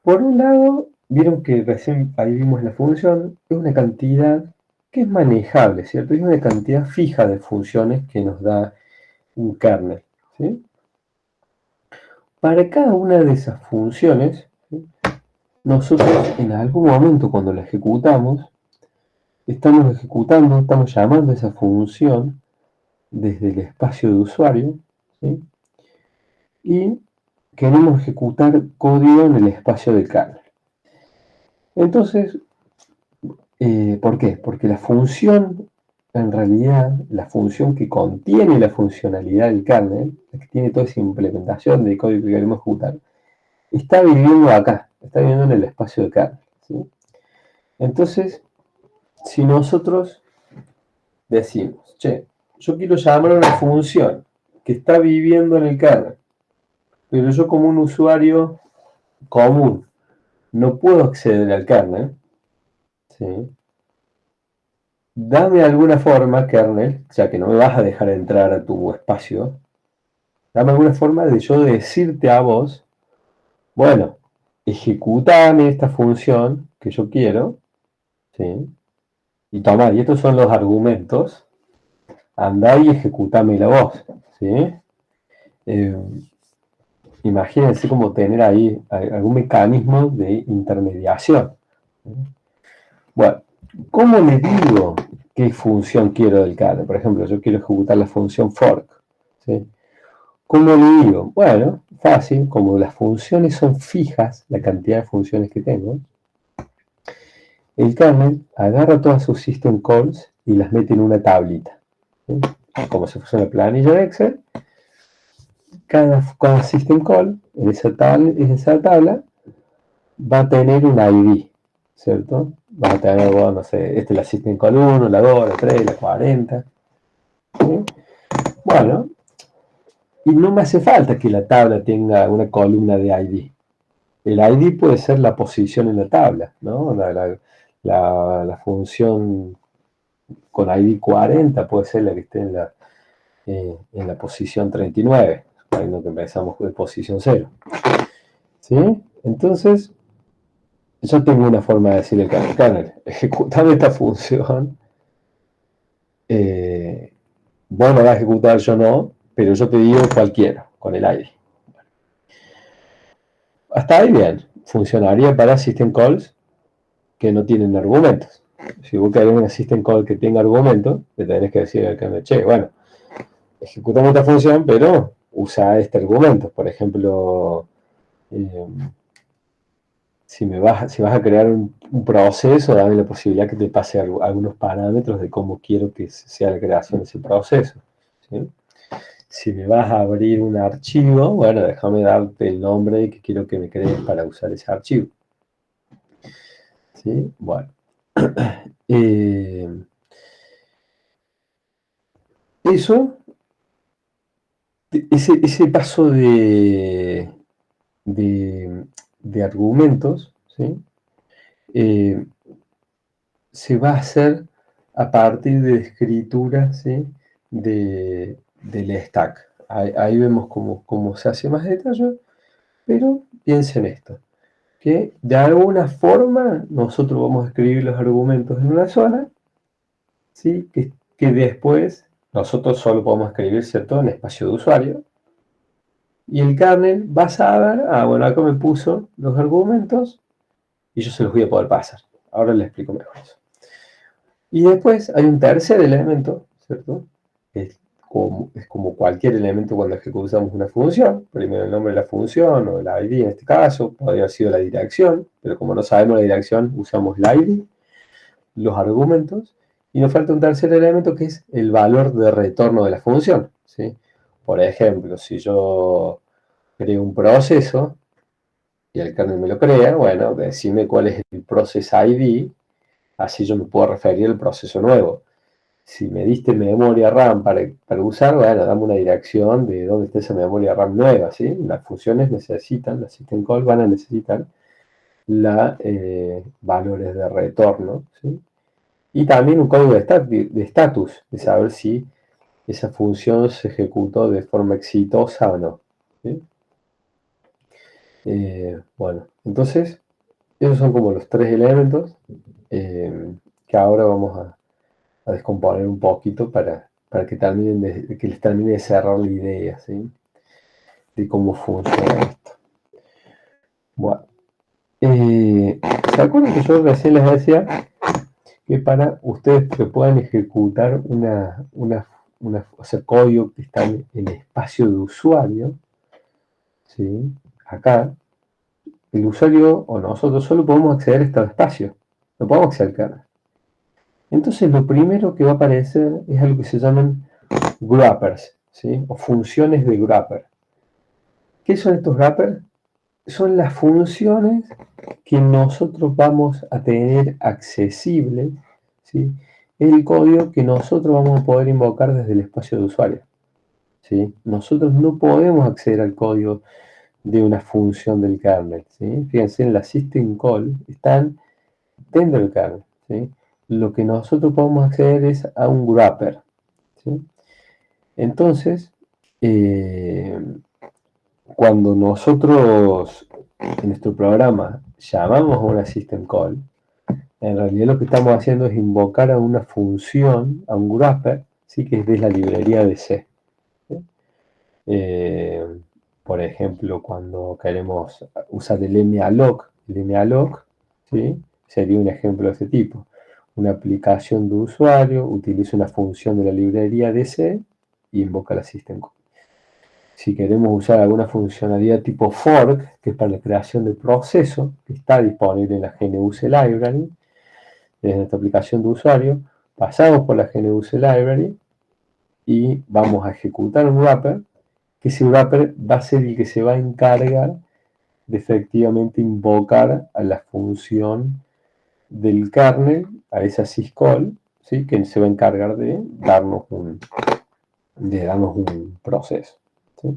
Por un lado, vieron que recién ahí vimos la función, es una cantidad que es manejable, ¿cierto? Es una cantidad fija de funciones que nos da un kernel, ¿sí? Para cada una de esas funciones, ¿sí? Nosotros en algún momento cuando la ejecutamos, estamos llamando a esa función desde el espacio de usuario, ¿sí? Y queremos ejecutar código en el espacio del kernel. Entonces, ¿por qué? Porque la función, en realidad, la función que contiene la funcionalidad del kernel, la que tiene toda esa implementación de código que queremos ejecutar, está viviendo acá, está viviendo en el espacio del kernel, ¿sí? Entonces, si nosotros decimos, che, yo quiero llamar a una función que está viviendo en el kernel, pero yo como un usuario común no puedo acceder al kernel, ¿sí? Dame alguna forma, kernel, ya que no me vas a dejar entrar a tu espacio, dame alguna forma de yo decirte a vos, bueno, ejecutame esta función que yo quiero, ¿sí? Y toma, y estos son los argumentos, andá y ejecutame la voz, ¿sí? Imagínense como tener ahí algún mecanismo de intermediación. Bueno, ¿cómo le digo qué función quiero del kernel? Por ejemplo, yo quiero ejecutar la función fork, ¿sí? ¿Cómo le digo? Bueno, fácil, como las funciones son fijas, la cantidad de funciones que tengo, el kernel agarra todas sus system calls y las mete en una tablita, ¿sí? Como si fuese una planilla de Excel. Cada system call en esa tabla va a tener un ID, ¿cierto? Vas a tener, bueno, no sé, esta es la System Call 1, la 2, la 3, la 40. ¿Sí? Bueno, y no me hace falta que la tabla tenga una columna de ID. El ID puede ser la posición en la tabla, ¿no? La función con ID 40 puede ser la que esté en la posición 39, sabiendo que empezamos de posición 0. ¿Sí? Entonces, yo tengo una forma de decirle al kernel, ejecutame esta función, vos la vas a ejecutar, yo no, pero yo te digo cualquiera, con el ID. Hasta ahí bien, funcionaría para system calls que no tienen argumentos. Si vos querés una system call que tenga argumentos, le tenés que decir al kernel, che, bueno, ejecutamos esta función, pero usa este argumento. Por ejemplo, si vas a crear un proceso, dame la posibilidad que te pase algunos parámetros de cómo quiero que sea la creación de ese proceso. ¿Sí? Si me vas a abrir un archivo, bueno, déjame darte el nombre que quiero que me crees para usar ese archivo. ¿Sí? Bueno. Eso, ese paso de argumentos, ¿sí? Se va a hacer a partir de escrituras, ¿sí? del stack. Ahí vemos cómo se hace más detalle, pero piensen esto, que de alguna forma nosotros vamos a escribir los argumentos en una zona, ¿sí? que después nosotros solo podemos escribir, ¿cierto?, en espacio de usuario, y el kernel va a saber, bueno, acá me puso los argumentos y yo se los voy a poder pasar. Ahora les explico mejor eso. Y después hay un tercer elemento, ¿cierto? Es como cualquier elemento cuando ejecutamos una función. Primero el nombre de la función o el ID en este caso, podría haber sido la dirección, pero como no sabemos la dirección, usamos el ID, los argumentos, y nos falta un tercer elemento que es el valor de retorno de la función, ¿sí? Por ejemplo, si yo creo un proceso y el kernel me lo crea, bueno, decime cuál es el process ID, así yo me puedo referir al proceso nuevo. Si me diste memoria RAM para usar, bueno, dame una dirección de dónde está esa memoria RAM nueva, ¿sí? Las funciones necesitan, las system call van a necesitar valores de retorno, ¿sí? Y también un código de estatus, de saber si esa función se ejecutó de forma exitosa o no, ¿sí? Bueno, entonces, esos son como los tres elementos que ahora vamos a descomponer un poquito para que les termine de cerrar la idea, ¿sí? De cómo funciona esto. Bueno, ¿se acuerdan que yo recién les decía que para ustedes que puedan ejecutar o sea, código que está en el espacio de usuario, ¿sí? Acá, el usuario o nosotros solo podemos acceder a este espacio, no podemos acceder al kernel. Entonces lo primero que va a aparecer es algo que se llaman wrappers, ¿sí? O funciones de wrapper. ¿Qué son estos wrappers? Son las funciones que nosotros vamos a tener accesibles, ¿sí? El código que nosotros vamos a poder invocar desde el espacio de usuario, ¿sí? Nosotros no podemos acceder al código de una función del kernel, ¿sí? Fíjense, en la system call están dentro del kernel, ¿sí? Lo que nosotros podemos acceder es a un wrapper, ¿sí? Entonces, cuando nosotros en nuestro programa llamamos a una system call, en realidad lo que estamos haciendo es invocar a una función, a un wrapper, ¿sí? Que es de la librería de C, ¿sí? Por ejemplo, cuando queremos usar el malloc, ¿sí? Sería un ejemplo de ese tipo. Una aplicación de usuario utiliza una función de la librería de C y invoca la system call. Si queremos usar alguna funcionalidad tipo fork, que es para la creación de proceso, que está disponible en la GNU-C Library, desde nuestra aplicación de usuario, pasamos por la GNU-C Library y vamos a ejecutar un wrapper, que ese wrapper va a ser el que se va a encargar de efectivamente invocar a la función del kernel a esa syscall, ¿sí? Que se va a encargar de darnos un proceso, ¿sí?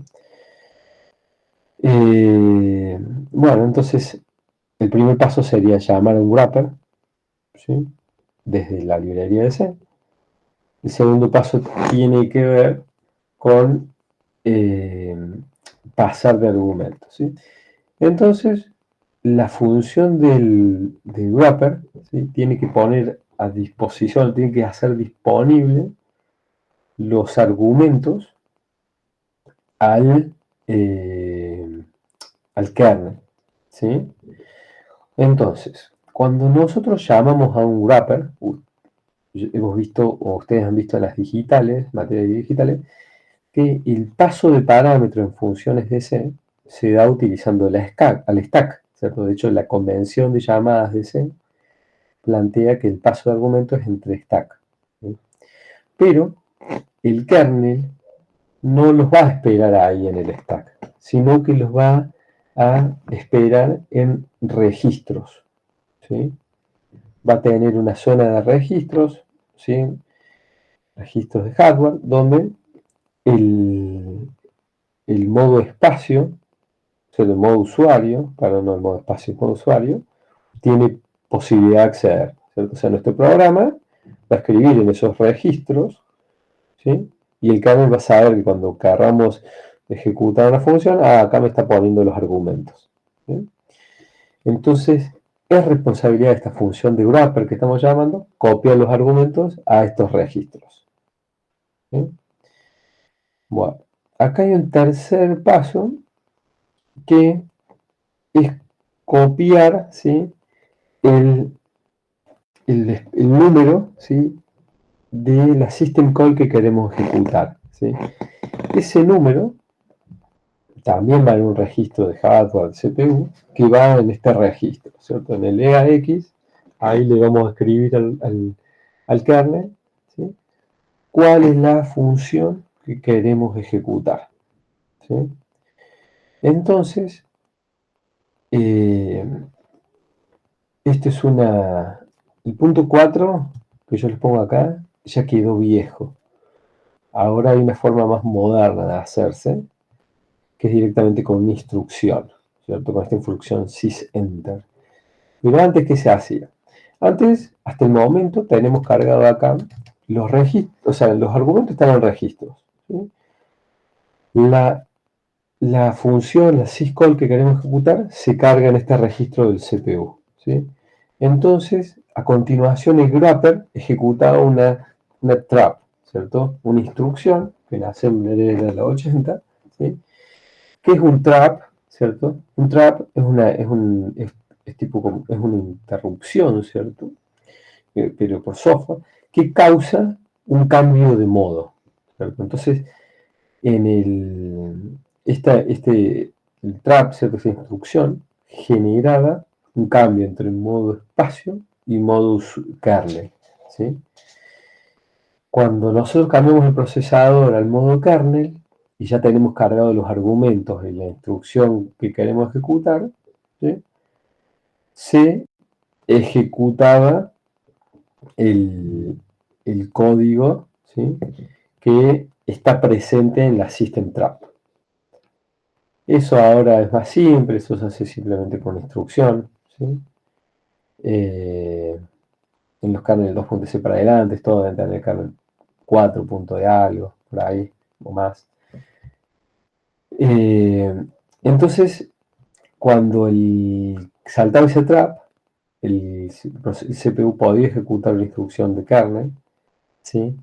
Bueno, entonces el primer paso sería llamar a un wrapper, ¿sí? Desde la librería de C. El segundo paso tiene que ver con pasar de argumentos, ¿sí? Entonces, la función del wrapper, ¿sí? Tiene que poner a disposición, tiene que hacer disponible los argumentos al kernel, ¿sí? Entonces, cuando nosotros llamamos a un wrapper, hemos visto, o ustedes han visto en las digitales, materias digitales, que el paso de parámetro en funciones de C se da utilizando al stack, ¿cierto? De hecho, la convención de llamadas de C plantea que el paso de argumentos es entre stack, ¿sí? Pero el kernel no los va a esperar ahí en el stack, sino que los va a esperar en registros, ¿sí? Va a tener una zona de registros, ¿sí? Registros de hardware, donde el modo espacio, o sea, el modo usuario, perdón, no el modo espacio, el modo usuario, tiene posibilidad de acceder, ¿cierto? O sea, nuestro programa va a escribir en esos registros, ¿sí? Y el kernel va a saber que cuando querramos ejecutar una función, acá me está poniendo los argumentos, ¿sí? Entonces, es responsabilidad de esta función de wrapper que estamos llamando, copiar los argumentos a estos registros, ¿sí? Bueno, acá hay un tercer paso que es copiar, ¿sí? el número, ¿sí? De la system call que queremos ejecutar, ¿sí? Ese número también va en un registro de hardware CPU que va en este registro, ¿cierto? En el EAX, ahí le vamos a escribir al kernel, ¿sí? Cuál es la función que queremos ejecutar, ¿sí? Entonces, este es el punto 4 que yo les pongo acá, ya quedó viejo. Ahora hay una forma más moderna de hacerse, que es directamente con una instrucción, ¿cierto? Con esta instrucción sysenter. Pero antes, ¿qué se hacía? Antes, hasta el momento, tenemos cargado acá los registros, o sea, los argumentos están en registros, ¿sí? La función, la syscall que queremos ejecutar, se carga en este registro del CPU, ¿sí? Entonces, a continuación, el wrapper ejecutaba una trap, ¿cierto? Una instrucción que nace en la 80, ¿sí? ¿Qué es un trap? ¿Cierto? Un trap es una interrupción, ¿cierto? Pero por software, que causa un cambio de modo, ¿cierto? Entonces, en el trap, ¿cierto? Esta instrucción generaba un cambio entre el modo espacio y modo kernel, ¿sí? Cuando nosotros cambiamos el procesador al modo kernel y ya tenemos cargados los argumentos de la instrucción que queremos ejecutar, ¿sí? Se ejecutaba el código, ¿sí? Que está presente en la System Trap. Eso ahora es más simple, eso se hace simplemente con instrucción, ¿sí? En los kernel 2.c para adelante, todo debe tener kernel 4 punto de algo, por ahí, o más. Entonces, cuando saltaba ese trap, el CPU podía ejecutar la instrucción de kernel, ¿sí?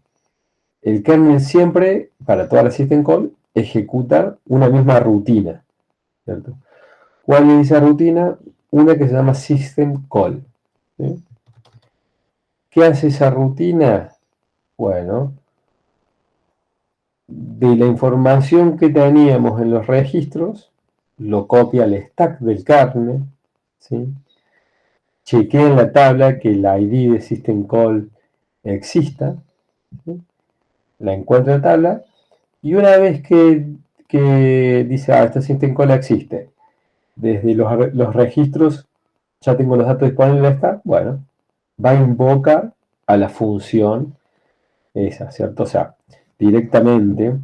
El kernel siempre, para toda la system call, ejecuta una misma rutina, ¿cierto? ¿Cuál es esa rutina? Una que se llama system call, ¿sí? ¿Qué hace esa rutina? Bueno, de la información que teníamos en los registros, lo copia al stack del kernel, ¿sí? Chequea en la tabla que el ID de system call exista, ¿sí? La encuentra en la tabla, y una vez que dice, esta system call existe, desde los registros ya tengo los datos disponibles en el stack, bueno, va a invocar a la función esa, ¿cierto? O sea, directamente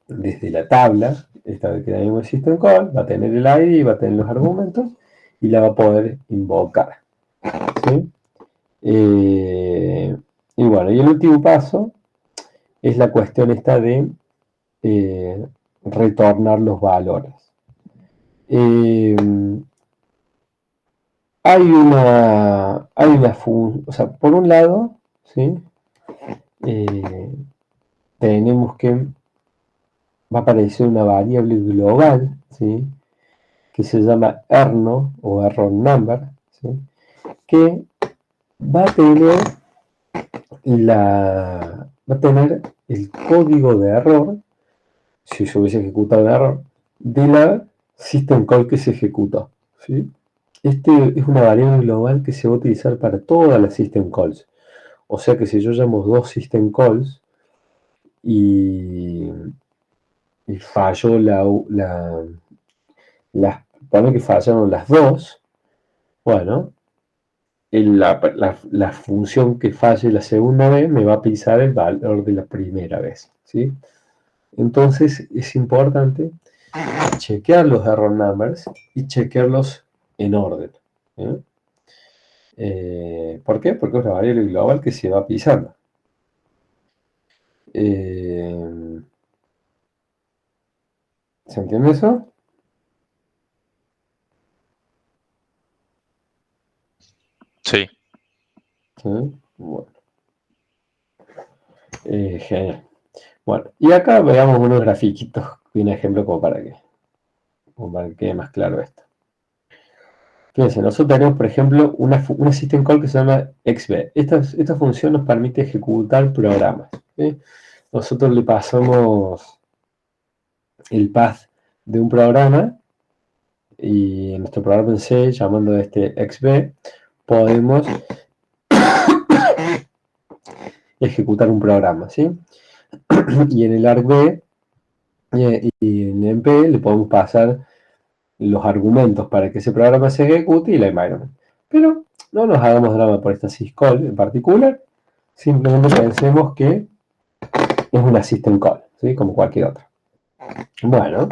desde la tabla, esta que tenemos el system call, va a tener el ID, va a tener los argumentos y la va a poder invocar, ¿sí? Y bueno, y el último paso es la cuestión esta de retornar los valores. Hay una función, o sea, por un lado, ¿sí? Tenemos que va a aparecer una variable global, ¿sí? Que se llama erno o error number, ¿sí? Que va a tener el código de error, si yo hubiese ejecutado un error, de la system call que se ejecutó, ¿sí? Este es una variable global que se va a utilizar para todas las system calls. O sea que si yo llamo dos system calls y falló pone que fallaron las dos, bueno, la función que falle la segunda vez me va a pisar el valor de la primera vez, ¿sí? Entonces es importante chequear los error numbers y chequearlos en orden, ¿eh? ¿Por qué? Porque es una variable global que se va pisando. ¿Se entiende eso? Sí. ¿Sí? Bueno. Genial. Bueno, y acá veamos unos grafiquitos y un ejemplo como para que quede más claro esto. Fíjense, nosotros tenemos, por ejemplo, una system call que se llama xb. Esta función nos permite ejecutar programas, ¿sí? Nosotros le pasamos el path de un programa y en nuestro programa en C, llamando a este xb, podemos ejecutar un programa, ¿sí? Y en el argv y en el mp le podemos pasar los argumentos para que ese programa se ejecute y la environment. Pero no nos hagamos drama por esta syscall en particular, simplemente pensemos que es una system call, ¿sí? Como cualquier otra. Bueno,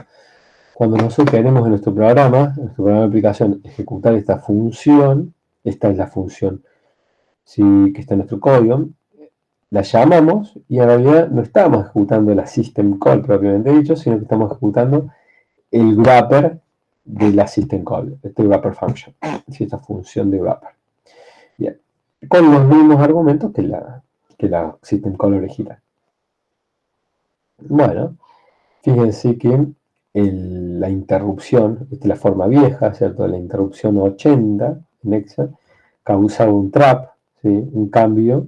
cuando nosotros queremos en nuestro programa de aplicación, ejecutar esta función, esta es la función, ¿sí? Que está en nuestro código, la llamamos y en realidad no estamos ejecutando la system call propiamente dicho, sino que estamos ejecutando el wrapper de la system call, este wrapper function, esta función de wrapper. Bien, con los mismos argumentos que la system call original. Bueno, fíjense que la interrupción, esta es la forma vieja, ¿cierto? La interrupción 80 en Excel causa un trap, ¿sí? Un cambio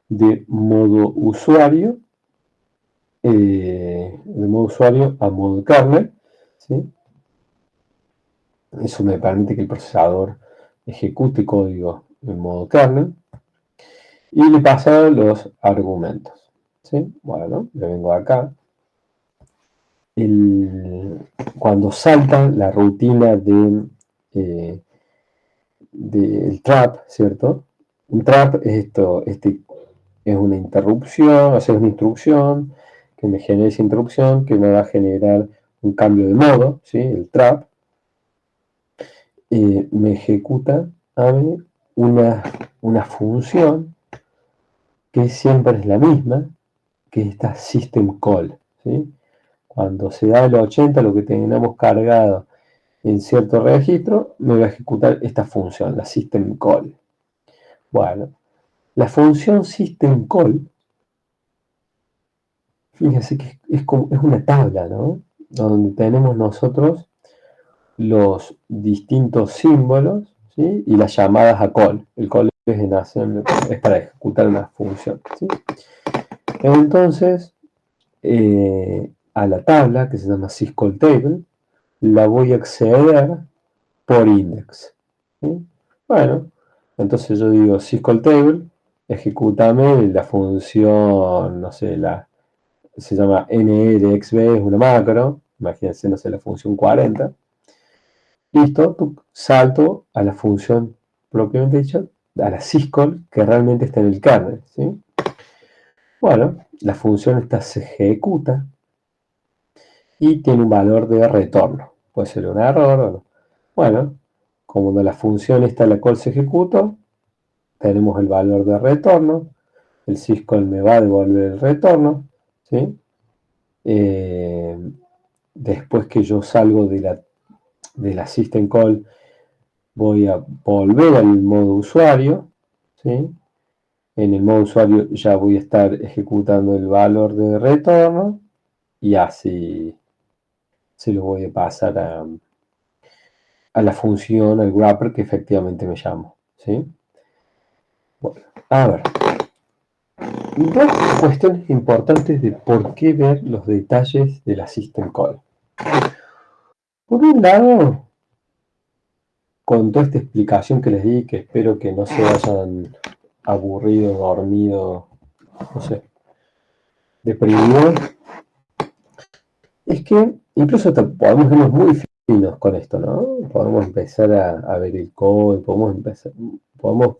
de modo usuario, a modo kernel, ¿sí? Eso me permite que el procesador ejecute código en modo kernel y le pasa los argumentos, ¿sí? Bueno, le vengo acá. Cuando salta la rutina del trap, ¿cierto? Un trap es es una interrupción, es una instrucción que me genera esa interrupción, que me va a generar un cambio de modo, ¿sí? El trap me ejecuta a mí una función que siempre es la misma, que es esta system call, ¿sí? Cuando se da el 80, lo que tengamos cargado en cierto registro, me va a ejecutar esta función, la system call. Bueno, la función system call, fíjense que es una tabla, ¿no? Donde tenemos nosotros los distintos símbolos, ¿sí? Y las llamadas a call. El call es para ejecutar una función, ¿sí? Entonces, a la tabla que se llama syscallTable, la voy a acceder por index, ¿sí? Bueno, entonces yo digo syscallTable, ejecútame la función, no sé, se llama nlxb, es una macro, imagínense, no sé, la función 40. Listo, salto a la función propiamente dicha a la syscall que realmente está en el kernel, ¿sí? Bueno, la función esta se ejecuta y tiene un valor de retorno. Puede ser un error o no. Bueno, como la función esta la cual se ejecuta, tenemos el valor de retorno. El syscall me va a devolver el retorno, ¿sí? Después que yo salgo de la system call, voy a volver al modo usuario, ¿sí? En el modo usuario ya voy a estar ejecutando el valor de retorno y así se lo voy a pasar a la función, al wrapper que efectivamente me llamo, ¿sí? Bueno, a ver. Dos cuestiones importantes de por qué ver los detalles de la system call. Por un lado, con toda esta explicación que les di, que espero que no se hayan aburrido, dormido, no sé, deprimido, es que incluso podemos vernos muy finos con esto, ¿no? Podemos empezar a ver el código, podemos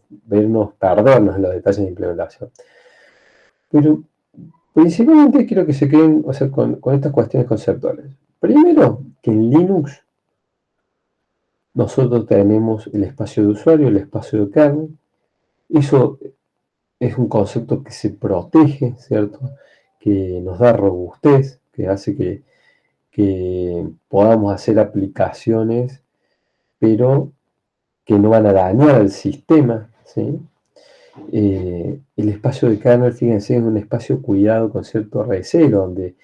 perdernos en los detalles de implementación. Pero principalmente quiero que se queden, o sea, con estas cuestiones conceptuales. Primero, que en Linux nosotros tenemos el espacio de usuario, el espacio de kernel. Eso es un concepto que se protege, ¿cierto? Que nos da robustez, que hace que podamos hacer aplicaciones, pero que no van a dañar al sistema, ¿sí? El espacio de kernel, fíjense, es un espacio cuidado con cierto recelo, donde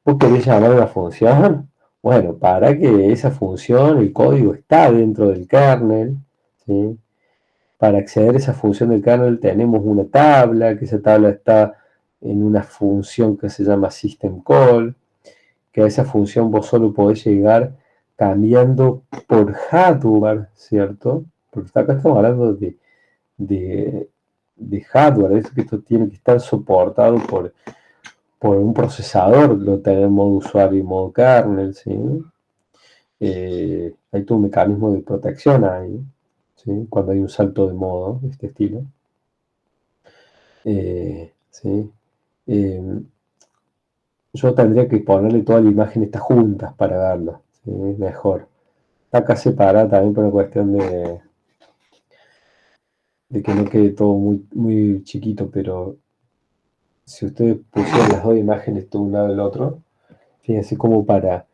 vos querés llamar a una función, bueno, para que esa función, el código está dentro del kernel, ¿sí? Para acceder a esa función del kernel tenemos una tabla, que esa tabla está en una función que se llama system call, que a esa función vos solo podés llegar cambiando por hardware, ¿cierto? Porque acá estamos hablando de hardware, es que esto tiene que estar soportado por un procesador, lo tenemos en modo usuario y modo kernel, ¿sí? Hay todo un mecanismo de protección ahí, ¿sí? Cuando hay un salto de modo de este estilo. ¿Sí? Yo tendría que ponerle toda la imagen estas juntas para verlo, ¿sí? Mejor. Está acá separada también por una cuestión de que no quede todo muy, muy chiquito, pero si ustedes pusieran las dos imágenes de un lado del otro, fíjense como para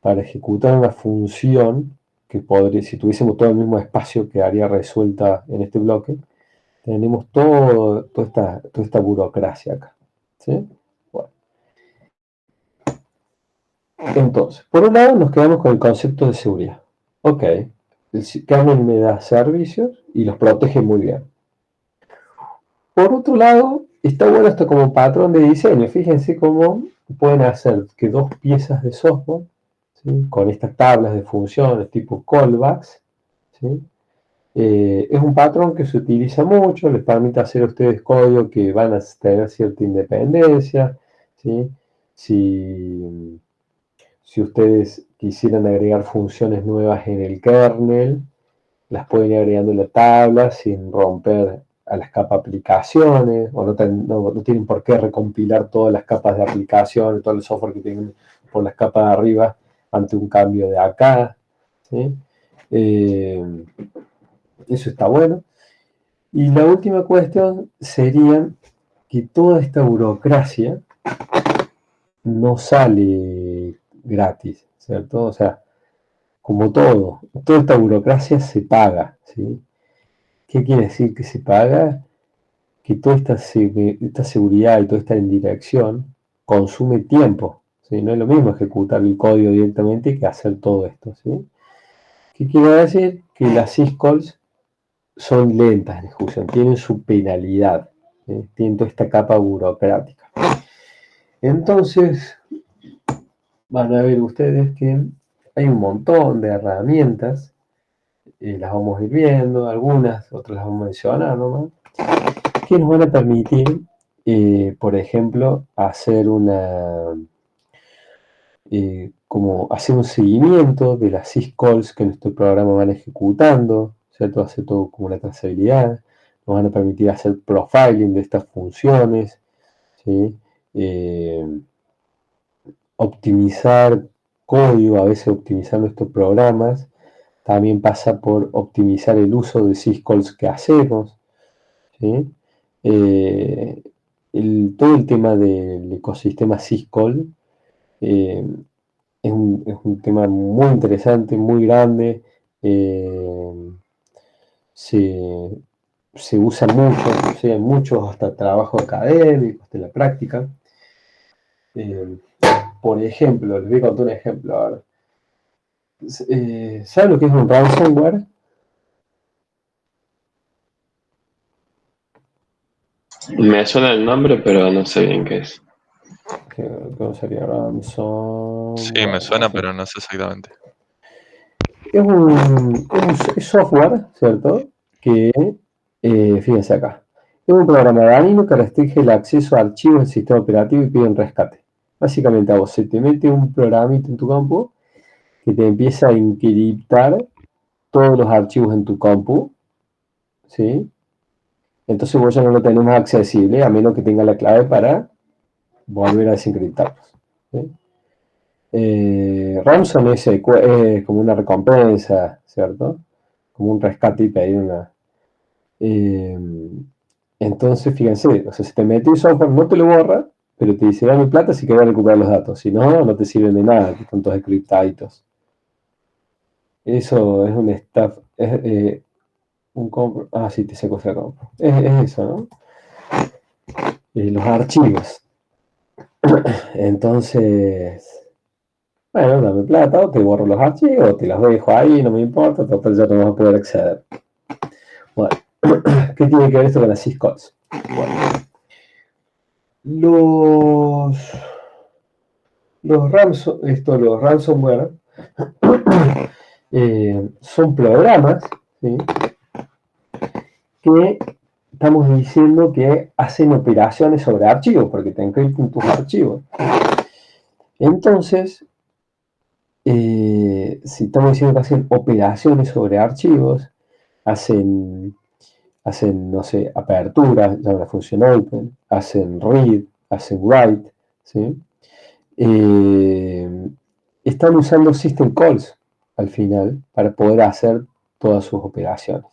ejecutar una función que podría, si tuviésemos todo el mismo espacio, quedaría resuelta en este bloque. Tenemos toda esta burocracia acá, ¿sí? Bueno. Entonces, por un lado nos quedamos con el concepto de seguridad. Ok, el kernel me da servicios y los protege muy bien. Por otro lado, está bueno esto como patrón de diseño. Fíjense cómo pueden hacer que dos piezas de software, ¿sí? Con estas tablas de funciones tipo callbacks, ¿sí? Es un patrón que se utiliza mucho, les permite hacer a ustedes código que van a tener cierta independencia, ¿sí? Si ustedes quisieran agregar funciones nuevas en el kernel, las pueden ir agregando en la tabla sin romper a las capas de aplicaciones, o no tienen por qué recompilar todas las capas de aplicación, todo el software que tienen por las capas de arriba ante un cambio de acá, ¿sí? Eso está bueno. Y la última cuestión sería que toda esta burocracia no sale gratis, ¿cierto? O sea, como todo, toda esta burocracia se paga, ¿sí? ¿Qué quiere decir que se paga? Que toda esta seguridad y toda esta indirección consume tiempo, ¿sí? No es lo mismo ejecutar el código directamente que hacer todo esto, ¿sí? ¿Qué quiere decir? Que las syscalls son lentas en ejecución, tienen su penalidad, ¿sí? Tienen toda esta capa burocrática. Entonces, van a ver ustedes que hay un montón de herramientas, las vamos a ir viendo, algunas, otras las vamos a mencionar nomás, que nos van a permitir, por ejemplo, hacer como hacer un seguimiento de las syscalls que nuestro programa van ejecutando, ¿cierto? Hacer todo como una trazabilidad, nos van a permitir hacer profiling de estas funciones, ¿sí? Optimizar código, a veces optimizar nuestros programas, también pasa por optimizar el uso de syscalls que hacemos, ¿sí? Todo el tema del ecosistema syscall es un tema muy interesante, muy grande. Se usa mucho, ¿sí? Hay muchos hasta trabajos académicos de la práctica. Por ejemplo, les voy a contar un ejemplo ahora. ¿Saben lo que es un ransomware? Me suena el nombre, pero no sé bien qué es. ¿Cómo sería ransomware? Sí, me suena, pero no sé exactamente. Es software, ¿cierto? Que, fíjense acá, es un programa dañino que restringe el acceso a archivos del sistema operativo y pide un rescate. Básicamente a vos se te mete un programita en tu compu que te empieza a encriptar todos los archivos en tu compu, ¿sí? Entonces vos ya no lo tenés más accesible a menos que tenga la clave para volver a desencriptarlos, ¿sí? Ransom es como una recompensa, ¿cierto? Como un rescate y pedir una... entonces, fíjense, o sea, si te mete el software, no te lo borra, pero te dice, dame plata si querés recuperar los datos. Si no, no te sirven de nada, que están todos encriptaditos. Eso es un staff, sí, te secuestra compra. Es eso, ¿no? Los archivos. Entonces, bueno, dame plata, o te borro los archivos, o te los dejo ahí, no me importa, total ya no vas a poder acceder. Bueno, ¿qué tiene que ver esto con las syscalls? Bueno, los ransomware son programas, ¿sí? Que estamos diciendo que hacen operaciones sobre archivos, porque te encriptan tus archivos. Entonces, si estamos diciendo que hacen operaciones sobre archivos, hacen, no sé, aperturas, llaman la función open, hacen read, hacen write, ¿sí? Están usando system calls al final para poder hacer todas sus operaciones.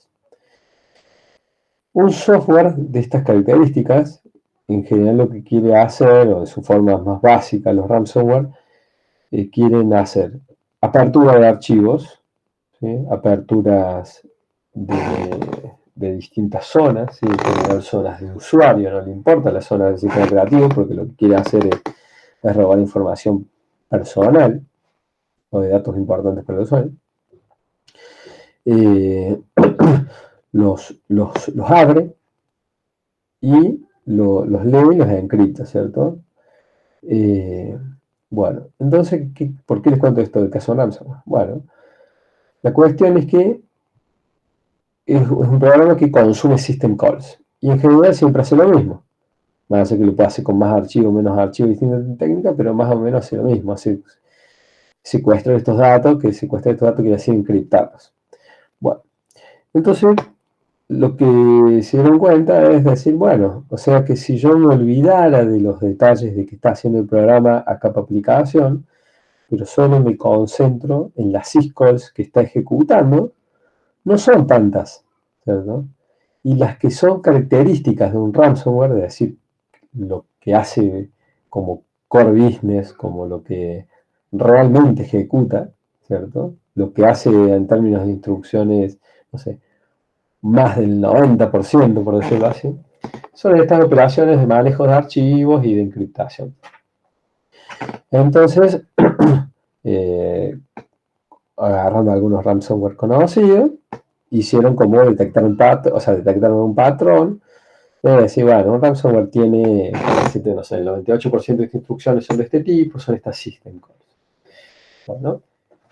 Un software de estas características, en general lo que quiere hacer, o de su forma más básica, los ransomware, quieren hacer apertura de archivos, ¿sí? Aperturas de distintas zonas, ¿sí? En general zonas de usuario, no le importa la zona del sistema operativo, porque lo que quiere hacer es robar información personal o de datos importantes para el usuario. Los abre y los lee y los encripta, ¿cierto? Bueno, entonces, ¿por qué les cuento esto del caso ransomware? Bueno, la cuestión es que es un programa que consume system calls y en general siempre hace lo mismo. Más allá que lo puede hacer con más archivos, menos archivos, distintas técnicas, pero más o menos hace lo mismo. Secuestra estos datos quiere decir encriptarlos. Bueno, entonces lo que se dieron cuenta es decir, bueno, o sea que si yo me olvidara de los detalles de que está haciendo el programa a capa aplicación, pero solo me concentro en las syscalls que está ejecutando, no son tantas, ¿cierto? Y las que son características de un ransomware, es decir, lo que hace como core business, como lo que realmente ejecuta, ¿cierto? Lo que hace en términos de instrucciones, no sé, más del 90%, por decirlo así, son estas operaciones de manejo de archivos y de encriptación. Entonces, agarrando algunos ransomware conocidos, hicieron como detectaron un patrón, de decir, bueno, un ransomware tiene, no sé, el 98% de instrucciones son de este tipo, son estas system calls. Bueno,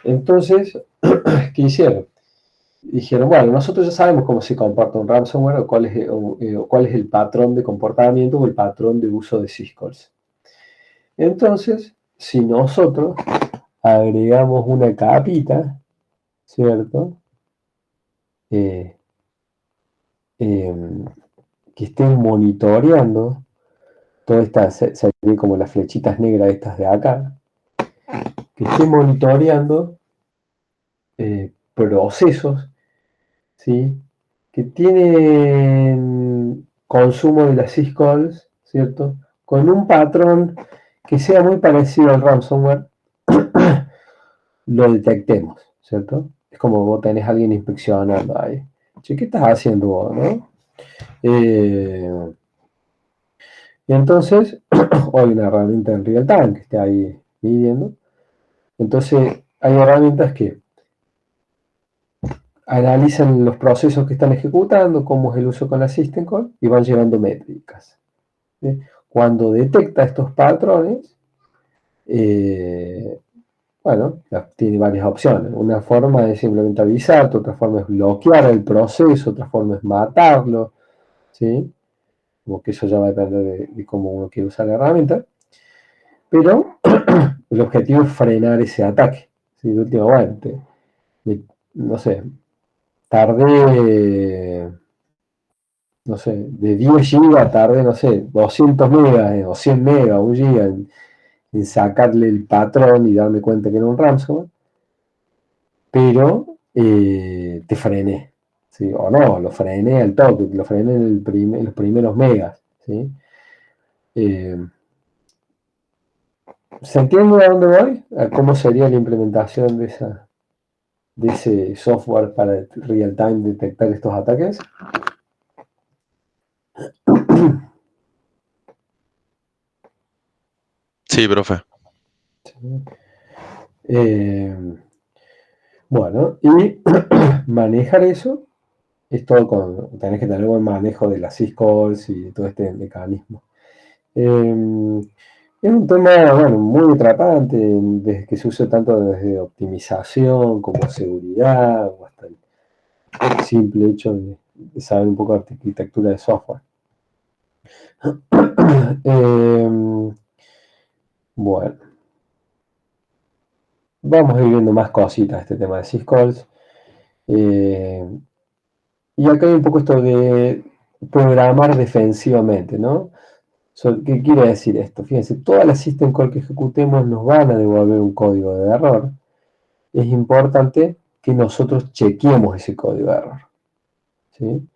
entonces, ¿qué hicieron? Dijeron, bueno, nosotros ya sabemos cómo se comporta un ransomware o cuál es el patrón de comportamiento o el patrón de uso de syscalls. Entonces, si nosotros agregamos una capita, ¿cierto? que estén monitoreando toda esta serie como las flechitas negras estas de acá, que estén monitoreando procesos, ¿sí? Que tienen consumo de las syscalls, ¿cierto? Con un patrón que sea muy parecido al ransomware, lo detectemos, ¿cierto? Es como vos tenés a alguien inspeccionando ahí. Che, ¿qué estás haciendo vos, no? Y entonces, hay una herramienta en real time que esté ahí midiendo. Entonces, hay herramientas que analizan los procesos que están ejecutando, cómo es el uso con la System Call y van llevando métricas, ¿sí? Cuando detecta estos patrones, bueno, tiene varias opciones. Una forma es simplemente avisarte, otra forma es bloquear el proceso, otra forma es matarlo, ¿sí? Como que eso ya va a depender de cómo uno quiere usar la herramienta. Pero el objetivo es frenar ese ataque. ¿Sí? De último, bueno, no sé, tardé, no sé, de 10 GB tardé, no sé, 200 megas o 100 megas, 1 giga en sacarle el patrón y darme cuenta que era un ransomware, pero te frené, ¿sí? O no, lo frené al toque, lo frené en los primeros megas, ¿sí? ¿Se entiende a dónde voy? ¿A cómo sería la implementación de ese software para real time detectar estos ataques? Sí, profe. Bueno, y manejar eso es todo tenés que tener buen manejo de las syscalls y todo este mecanismo. Es un tema, bueno, muy atrapante, desde que se usa tanto desde optimización como seguridad, o hasta el simple hecho de saber un poco de arquitectura de software. Bueno, vamos a ir viendo más cositas de este tema de syscalls. Y acá hay un poco esto de programar defensivamente, ¿no? ¿Qué quiere decir esto? Fíjense, todas las system call que ejecutemos nos van a devolver un código de error. Es importante que nosotros chequeemos ese código de error, ¿sí?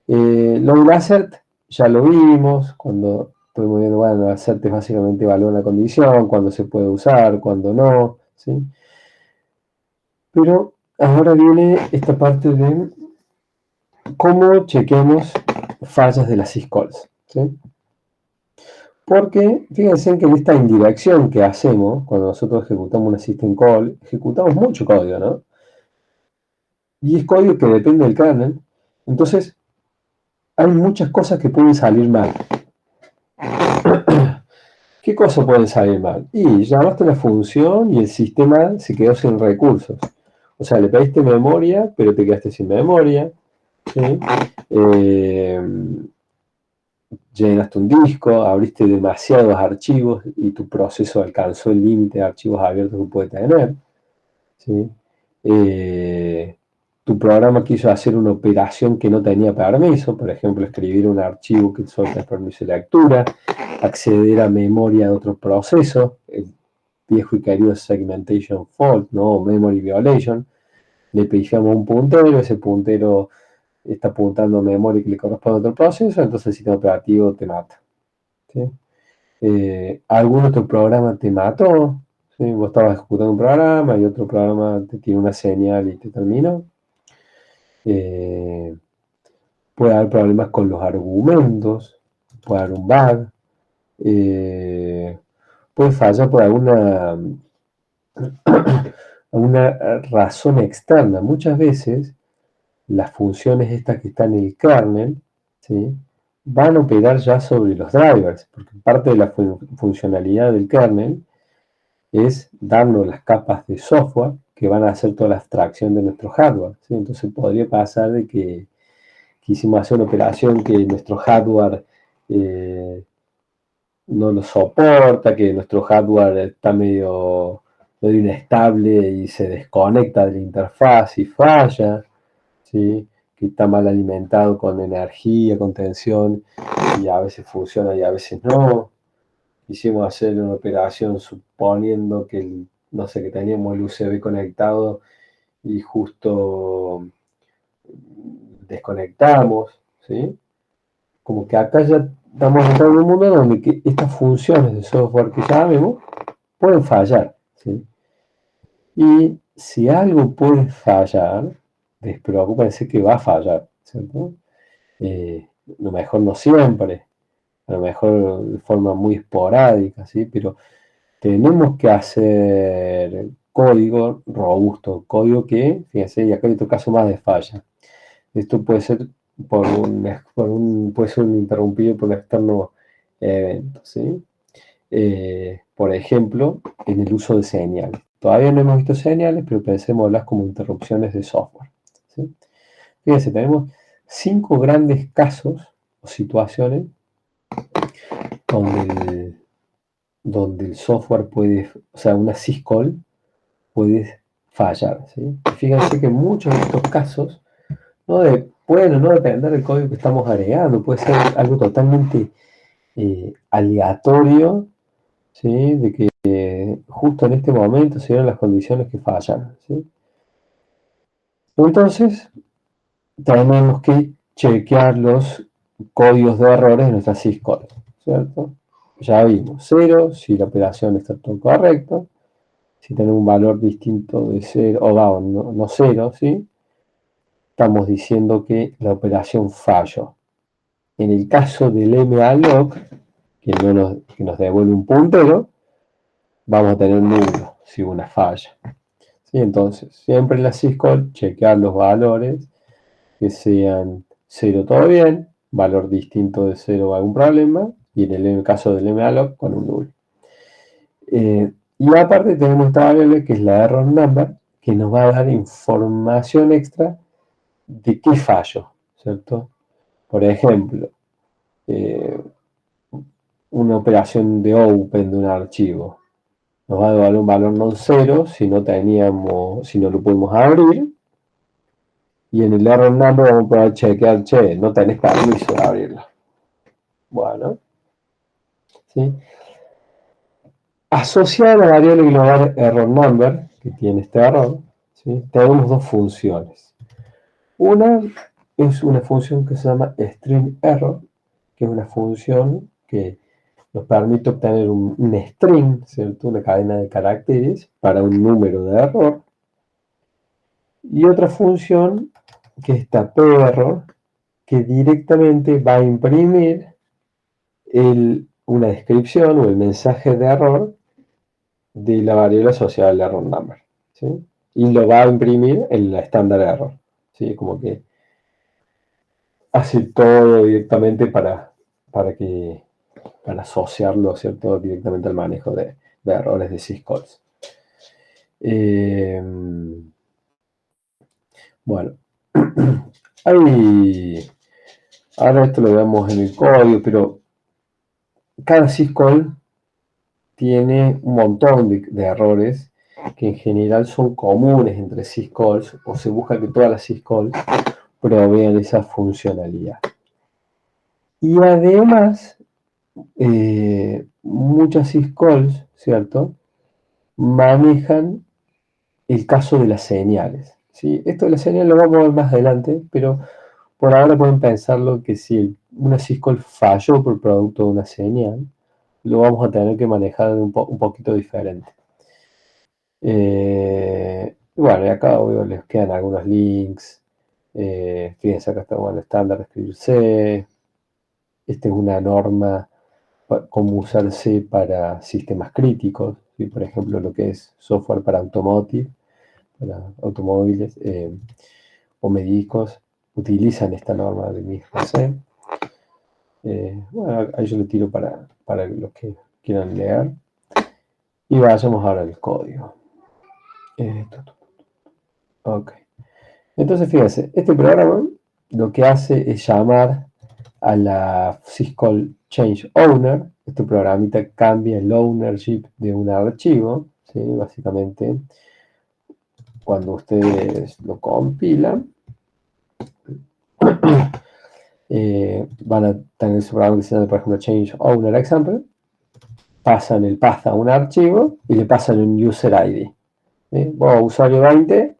Lo del assert ya lo vimos, cuando estuvimos viendo, bueno, el assert es básicamente evaluar una condición, cuándo se puede usar, cuándo no, ¿sí? Pero ahora viene esta parte de cómo chequeamos fallas de las syscalls, ¿sí? Porque fíjense que en esta indirección que hacemos, cuando nosotros ejecutamos una system call, ejecutamos mucho código, ¿no? Y es código que depende del kernel. Entonces, hay muchas cosas que pueden salir mal. ¿Qué cosas pueden salir mal? Y llamaste una función y el sistema se quedó sin recursos. O sea, le pediste memoria, pero te quedaste sin memoria, ¿sí? Llenaste un disco, abriste demasiados archivos y tu proceso alcanzó el límite de archivos abiertos que puede tener, ¿sí? Tu programa quiso hacer una operación que no tenía permiso, por ejemplo, escribir un archivo que solo tenga permiso de lectura, acceder a memoria de otro proceso, el viejo y querido segmentation fault, ¿no? Memory violation. Le pifiamos un puntero, ese puntero está apuntando a memoria que le corresponde a otro proceso, entonces el sistema operativo te mata, ¿sí? Algún otro programa te mató, ¿sí? Vos estabas ejecutando un programa y otro programa te tiene una señal y te terminó. Puede haber problemas con los argumentos, puede haber un bug, puede fallar por alguna razón externa. Muchas veces las funciones estas que están en el kernel, ¿sí? Van a operar ya sobre los drivers, porque parte de la funcionalidad del kernel es darnos las capas de software que van a hacer toda la abstracción de nuestro hardware, ¿sí? Entonces podría pasar de que quisimos hacer una operación que nuestro hardware no lo soporta, que nuestro hardware está medio inestable y se desconecta de la interfaz y falla, ¿sí? que está mal alimentado con energía, con tensión, y a veces funciona y a veces no. Quisimos hacer una operación suponiendo que, no sé, que teníamos el USB conectado y justo desconectamos, ¿sí? Como que acá ya estamos entrando en un mundo donde que estas funciones de software que llamemos pueden fallar, ¿sí? Y si algo puede fallar, despreocúpense que va a fallar, ¿cierto? A lo mejor no siempre, a lo mejor de forma muy esporádica, ¿sí? Pero tenemos que hacer código robusto, código que, fíjense, y acá hay otro caso más de falla. Esto puede ser puede ser interrumpido por un externo evento, ¿sí? Por ejemplo, en el uso de señales. Todavía no hemos visto señales, pero pensémoslas como interrupciones de software, ¿sí? Fíjense, tenemos 5 grandes casos o situaciones donde el software puede, o sea, una syscall puede fallar, ¿sí? Fíjense que en muchos de estos casos pueden o no depender del código que estamos agregando, puede ser algo totalmente aleatorio, ¿sí? De que justo en este momento se dieron las condiciones que fallan, ¿sí? Entonces, tenemos que chequear los códigos de errores de nuestra syscall, ¿cierto? Ya vimos 0, si la operación está todo correcto, si tenemos un valor distinto de 0, o no 0, ¿sí? Estamos diciendo que la operación falló. En el caso del malloc, que nos devuelve un puntero, vamos a tener nulo si hubo una falla, ¿sí? Entonces, siempre en la syscall, chequear los valores que sean 0 todo bien, valor distinto de 0 algún problema, y en el caso del malloc con un nulo. Y aparte tenemos esta variable que es la error number, que nos va a dar información extra de qué fallo, ¿cierto? Por ejemplo, una operación de open de un archivo nos va a dar un valor no cero si no lo podemos abrir, y en el error number vamos a poder chequear, che, no tenés permiso de abrirlo. Bueno, ¿sí? Asociada a la variable global error number, que tiene este error, ¿sí? Tenemos dos funciones. Una es una función que se llama string error, que es una función que nos permite obtener un string, ¿cierto? Una cadena de caracteres para un número de error. Y otra función que es error, que directamente va a imprimir una descripción o el mensaje de error de la variable asociada al error number, ¿sí? Y lo va a imprimir en la estándar error, ¿sí? Como que hace todo directamente para asociarlo, ¿cierto? Directamente al manejo de errores de syscalls. Bueno, ahora esto lo vemos en el código, pero cada syscall tiene un montón de errores que en general son comunes entre syscalls, o se busca que todas las syscalls provean esa funcionalidad. Y además, muchas syscalls, ¿cierto?, manejan el caso de las señales, ¿sí? Esto de las señales lo vamos a ver más adelante, pero por ahora pueden pensarlo que si una syscall falló por producto de una señal, lo vamos a tener que manejar un poquito diferente. Bueno, y acá obvio les quedan algunos links. Fíjense, acá está el estándar de escribir C. Esta es una norma cómo usar C para sistemas críticos, ¿sí? Por ejemplo, lo que es software para automóviles o médicos, utilizan esta norma de mismo C. Bueno, ahí yo le tiro para los que quieran leer. Y vayamos ahora al código. Ok. Entonces, fíjense, este programa lo que hace es llamar a la syscall change owner. Este programita cambia el ownership de un archivo, ¿sí? Básicamente, cuando ustedes lo compilan, van a tener su programa que se llama, por ejemplo, change owner example, pasan el path a un archivo y le pasan un user ID. ¿Sí? Vos, usuario 20,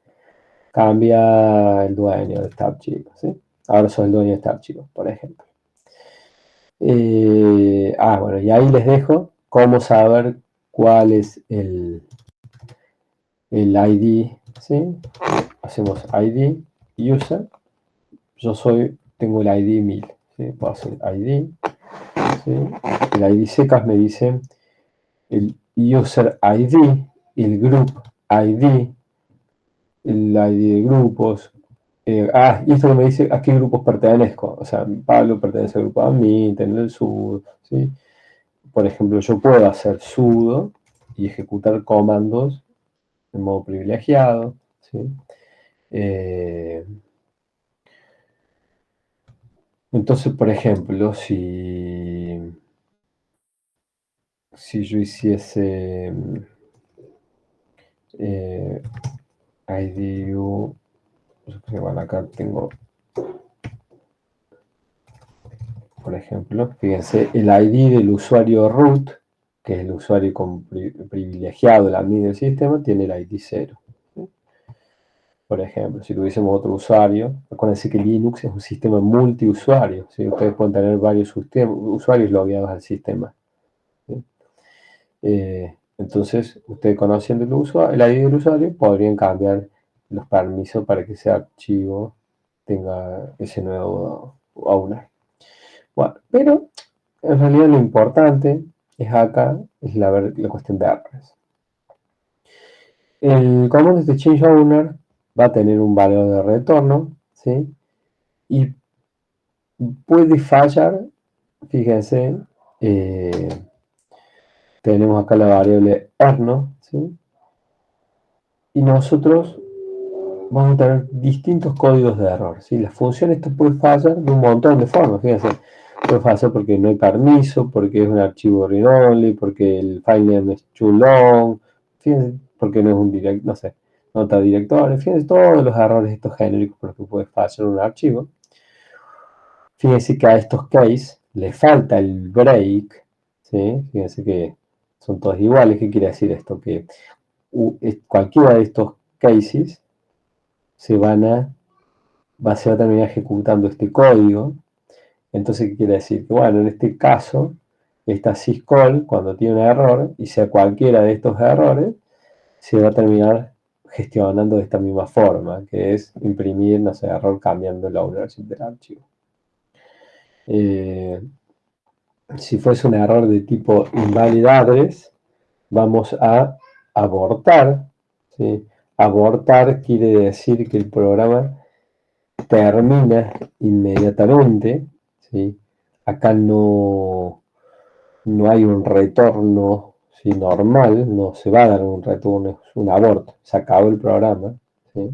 cambia el dueño de este archivo. ¿Sí? Ahora sos el dueño de este archivo, por ejemplo. Bueno, y ahí les dejo cómo saber cuál es el ID. ¿Sí? Hacemos ID, user. Yo tengo el ID 1000. ¿Sí? Puedo hacer ID. ¿Sí? El ID secas me dice el user ID, el group ID, el ID de grupos. Y esto que me dice a qué grupos pertenezco. O sea, Pablo pertenece al grupo admin, tener el sudo. ¿Sí? Por ejemplo, yo puedo hacer sudo y ejecutar comandos en modo privilegiado. ¿Sí? Entonces, por ejemplo, si yo hiciese IDU, bueno, acá tengo, por ejemplo, fíjense, el ID del usuario root, que es el usuario privilegiado, el admin del sistema, tiene el ID 0. ¿Sí? Por ejemplo, si tuviésemos otro usuario, acuérdense que Linux es un sistema multiusuario, ¿sí? Ustedes pueden tener varios usuarios logueados al sistema. ¿Sí? Entonces, ustedes conociendo el ID del usuario, podrían cambiar los permisos para que ese archivo tenga ese nuevo owner. Bueno, pero en realidad lo importante es la cuestión de errores. El comando de change owner va a tener un valor de retorno, ¿sí? Y puede fallar, fíjense, tenemos acá la variable erno, ¿sí? Y nosotros vamos a tener distintos códigos de error, ¿sí? La función esta puede fallar de un montón de formas, fíjense. Puede fallar porque no hay permiso, porque es un archivo read-only, porque el filename es too long, fíjense, porque no es un no sé, nota directorio, fíjense todos los errores estos genéricos por los que puede fallar un archivo. Fíjense que a estos cases le falta el break, ¿sí? Fíjense que son todos iguales. ¿Qué quiere decir esto? Que cualquiera de estos cases se va a terminar ejecutando este código. Entonces, ¿qué quiere decir? Que bueno, en este caso, esta syscall, cuando tiene un error, y sea cualquiera de estos errores, se va a terminar gestionando de esta misma forma, que es imprimir, no sé, error cambiando el ownership del archivo. Si fuese un error de tipo invalid address, vamos a abortar. ¿Sí? Abortar quiere decir que el programa termina inmediatamente. ¿Sí? Acá no hay un retorno, ¿sí? Normal, no se va a dar un retorno, es un abort, se acabó el programa. ¿Sí?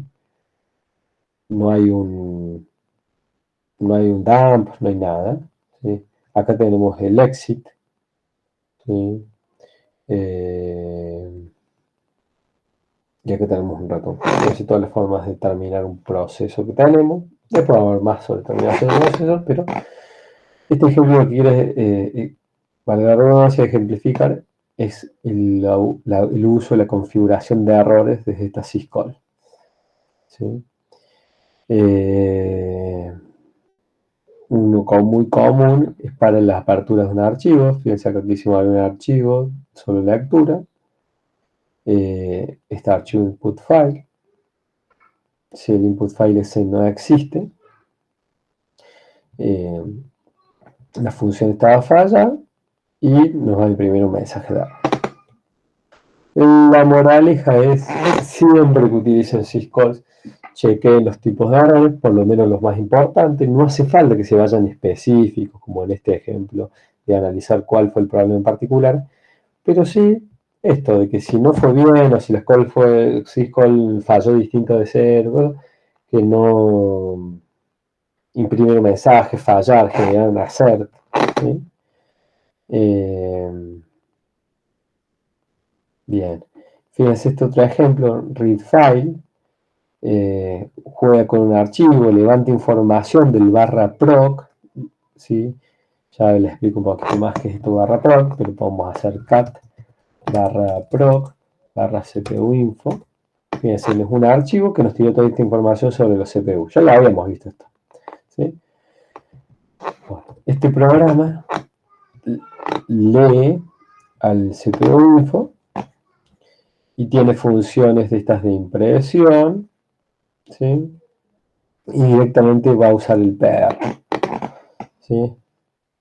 No hay un dump, no hay nada. ¿Sí? Acá tenemos el exit. ¿Sí? Ya que tenemos un ratón. Así todas las formas de terminar un proceso que tenemos. Después haber más sobre terminación de procesos, pero este ejemplo que quiere, valga la redundancia, ejemplificar es el uso de la configuración de errores desde esta syscall. ¿Sí? Uno muy común es para las aperturas de un archivo. Fíjense acá que hicimos un archivo sobre lectura. Este archivo input file. Si el input file ese no existe, la función estaba falla y nos va a imprimir un mensaje de error. La moraleja es siempre que utilicen syscalls, chequeen los tipos de errores, por lo menos los más importantes. No hace falta que se vayan específicos, como en este ejemplo, de analizar cuál fue el problema en particular, pero sí esto de que si no fue bien o si la syscall falló distinto de ser, bueno, que no imprimir un mensaje, fallar, generar un assert. ¿Sí? Bien, fíjense este otro ejemplo, read file. juega con un archivo, levanta información del /proc, ¿sí? Ya les explico un poquito más qué es esto /proc, pero podemos hacer cat /proc /cpu info. Fíjense, es un archivo que nos tiene toda esta información sobre los CPU. Ya lo habíamos visto esto, ¿sí? Bueno, este programa lee al CPU info y tiene funciones de estas de impresión, ¿sí? Y directamente va a usar el PR, ¿sí?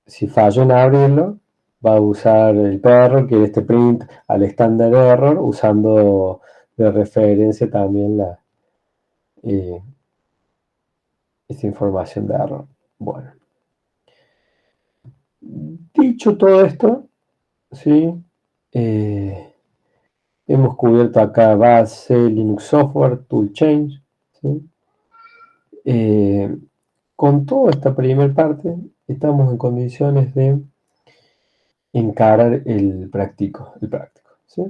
Si fallo en abrirlo, va a usar el PR, que es este print al standard error, usando de referencia también esta información de error. Bueno, dicho todo esto, ¿sí? Hemos cubierto acá base, Linux Software, Toolchain, ¿sí? Con toda esta primera parte, estamos en condiciones de encarar el práctico, ¿sí?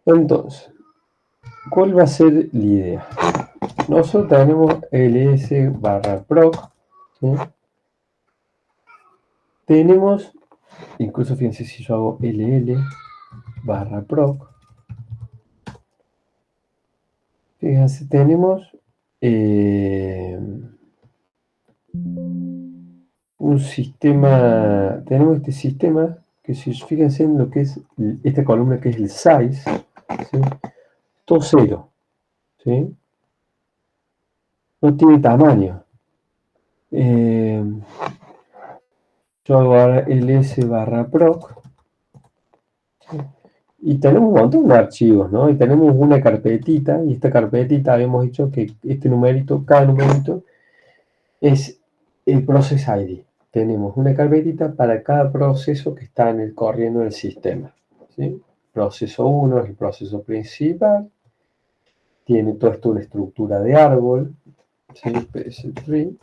Entonces, ¿cuál va a ser la idea? Nosotros tenemos ls/proc, ¿sí? Tenemos, incluso fíjense si yo hago ll/proc, fíjense, tenemos un sistema, tenemos este sistema que, si fíjense en lo que es esta columna, que es el size, ¿sí? Todo cero, ¿sí? No tiene tamaño. Yo hago ahora ls/proc, ¿sí? Y tenemos un montón de archivos, ¿no? Y tenemos una carpetita, y esta carpetita habíamos dicho que este numerito, cada numerito, es el process ID. Tenemos una carpetita para cada proceso que está corriendo en el sistema, ¿sí? Proceso 1 es el proceso principal, tiene todo esto una estructura de árbol, ¿sí? PS3.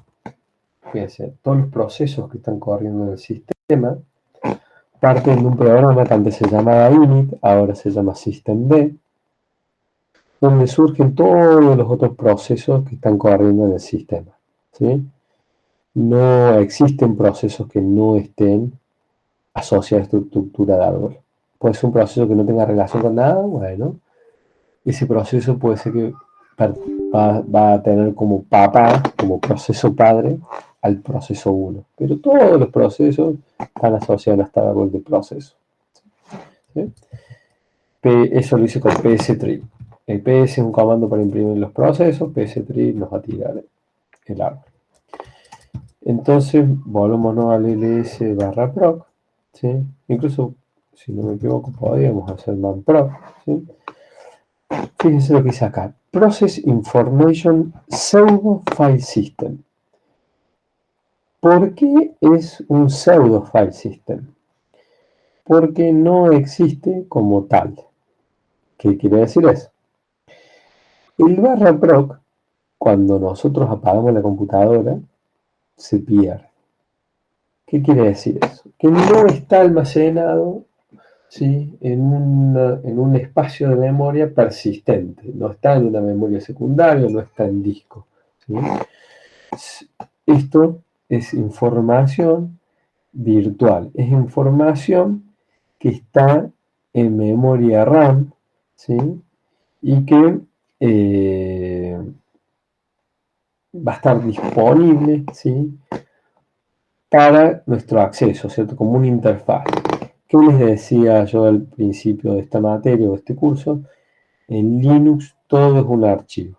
Fíjense, todos los procesos que están corriendo en el sistema parten de un programa que antes se llamaba init, ahora se llama systemd, donde surgen todos los otros procesos que están corriendo en el sistema, ¿sí? No existen procesos que no estén asociados a esta estructura de árbol. Puede ser un proceso que no tenga relación con nada, bueno, ese proceso puede ser que va a tener como papá, como proceso padre, al proceso 1. Pero todos los procesos están asociados a este árbol de proceso, ¿sí? Eso lo hice con ps-tree. El ps es un comando para imprimir los procesos, ps-tree nos va a tirar el árbol. Entonces, volvámonos al ls/proc, ¿sí? Incluso, si no me equivoco, podríamos hacer manproc, ¿sí? Fíjense lo que dice acá. Process Information Pseudo File System. ¿Por qué es un pseudo file system? Porque no existe como tal. ¿Qué quiere decir eso? El /proc, cuando nosotros apagamos la computadora, se pierde. ¿Qué quiere decir eso? Que no está almacenado, ¿sí?, en un espacio de memoria persistente. No está en una memoria secundaria, no está en disco, ¿sí? Esto es información virtual. Es información que está en memoria RAM, ¿sí?, y que va a estar disponible, ¿sí?, para nuestro acceso, ¿cierto? Como una interfaz. ¿Qué les decía yo al principio de esta materia o de este curso? En Linux todo es un archivo,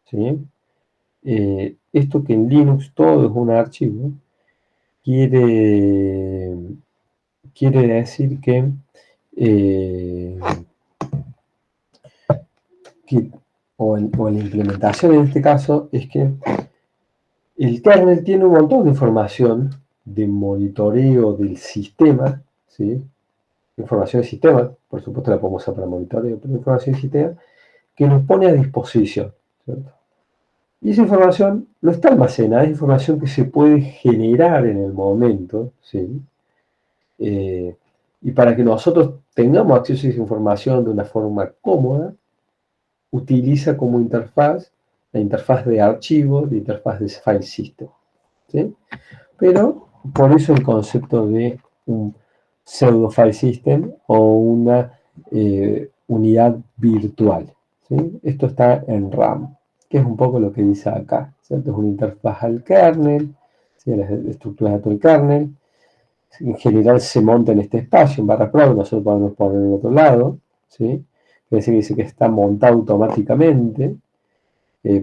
¿sí? Esto que en Linux todo es un archivo quiere decir que la implementación en este caso es que el kernel tiene un montón de información de monitoreo del sistema, ¿sí? Información del sistema, por supuesto la podemos usar para monitoreo, pero información del sistema que nos pone a disposición, ¿cierto? Y esa información no está almacenada, es información que se puede generar en el momento, ¿sí? Y para que nosotros tengamos acceso a esa información de una forma cómoda, utiliza como interfaz la interfaz de archivo, la interfaz de file system, ¿sí? Pero por eso el concepto de un pseudo file system o una unidad virtual, ¿sí? Esto está en RAM, que es un poco lo que dice acá, ¿cierto? Es una interfaz al kernel, ¿sí? Las estructuras de todo el kernel. En general se monta en este espacio, en barra prog, nosotros podemos poner en otro lado, ¿sí? Quiere decir que dice que está montado automáticamente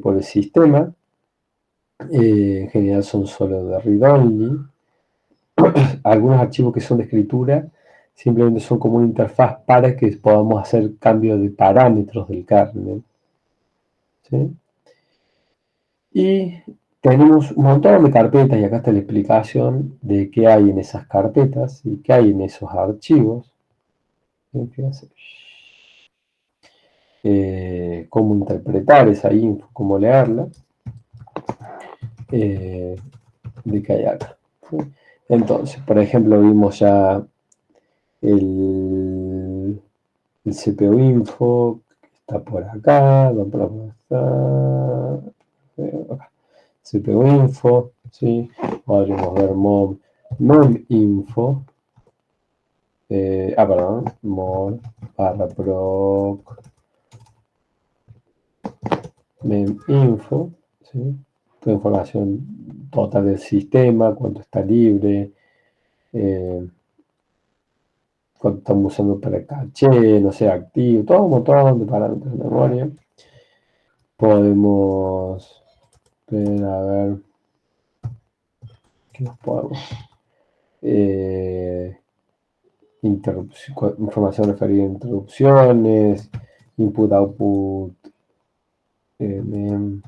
por el sistema. En general son solo de read-only. Algunos archivos que son de escritura simplemente son como una interfaz para que podamos hacer cambio de parámetros del kernel, ¿sí? Y tenemos un montón de carpetas, y acá está la explicación de qué hay en esas carpetas y qué hay en esos archivos. Fíjense. Cómo interpretar esa info, cómo leerla, de qué hay acá, ¿sí? Entonces, por ejemplo, vimos ya el CPU info, que está por acá, acá. CPU info, ¿sí? Podríamos ver mom info, perdón, mom barra proc mem info, ¿sí? Toda información total del sistema, cuánto está libre, cuánto estamos usando para caché, no sé, activo, todo un montón de parámetros de memoria. Podemos ver, a ver, ¿qué nos podemos? Información referida a interrupciones, input, output, mem,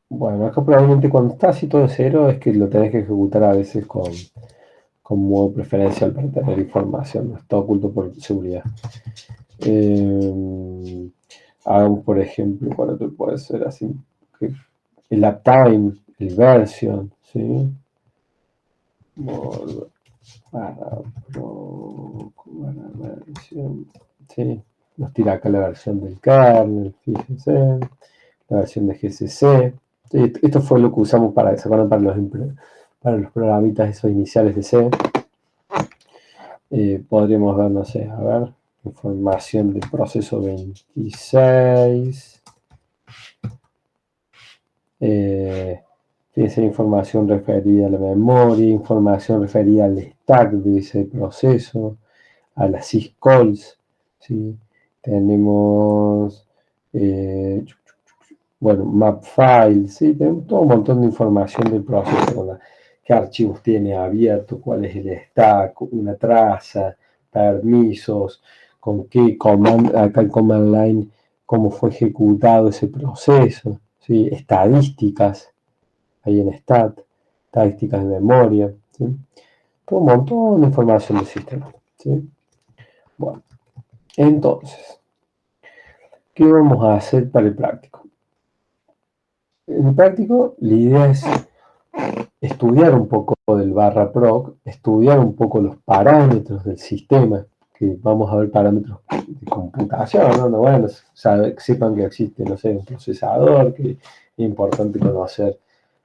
bueno, acá probablemente cuando está así todo cero es que lo tenés que ejecutar a veces con modo preferencial para tener información, no está oculto por seguridad. Hagamos, por ejemplo, cuál otro puede ser así, el uptime, el version, ¿sí? Para versión, ¿sí? Nos tira acá la versión del kernel, fíjense, la versión de GCC. Esto fue lo que usamos para, ¿se acuerdan? Para los programitas esos iniciales de C. Podríamos ver, no sé, a ver, información del proceso 26. Fíjense, información referida a la memoria, información referida al stack de ese proceso, a las syscalls, ¿sí? Tenemos, bueno, map files, ¿sí? Tenemos todo un montón de información del proceso, qué archivos tiene abierto, cuál es el stack, una traza, permisos, con qué command, acá el command line, cómo fue ejecutado ese proceso, ¿sí? Estadísticas, ahí en stat, estadísticas de memoria, ¿sí? Todo un montón de información del sistema, ¿sí? Bueno, entonces, ¿qué vamos a hacer para el práctico? En el práctico, la idea es estudiar un poco del barra proc, estudiar un poco los parámetros del sistema, que vamos a ver parámetros de computación, ¿no? Bueno, sepan que existe, no sé, un procesador, que es importante conocer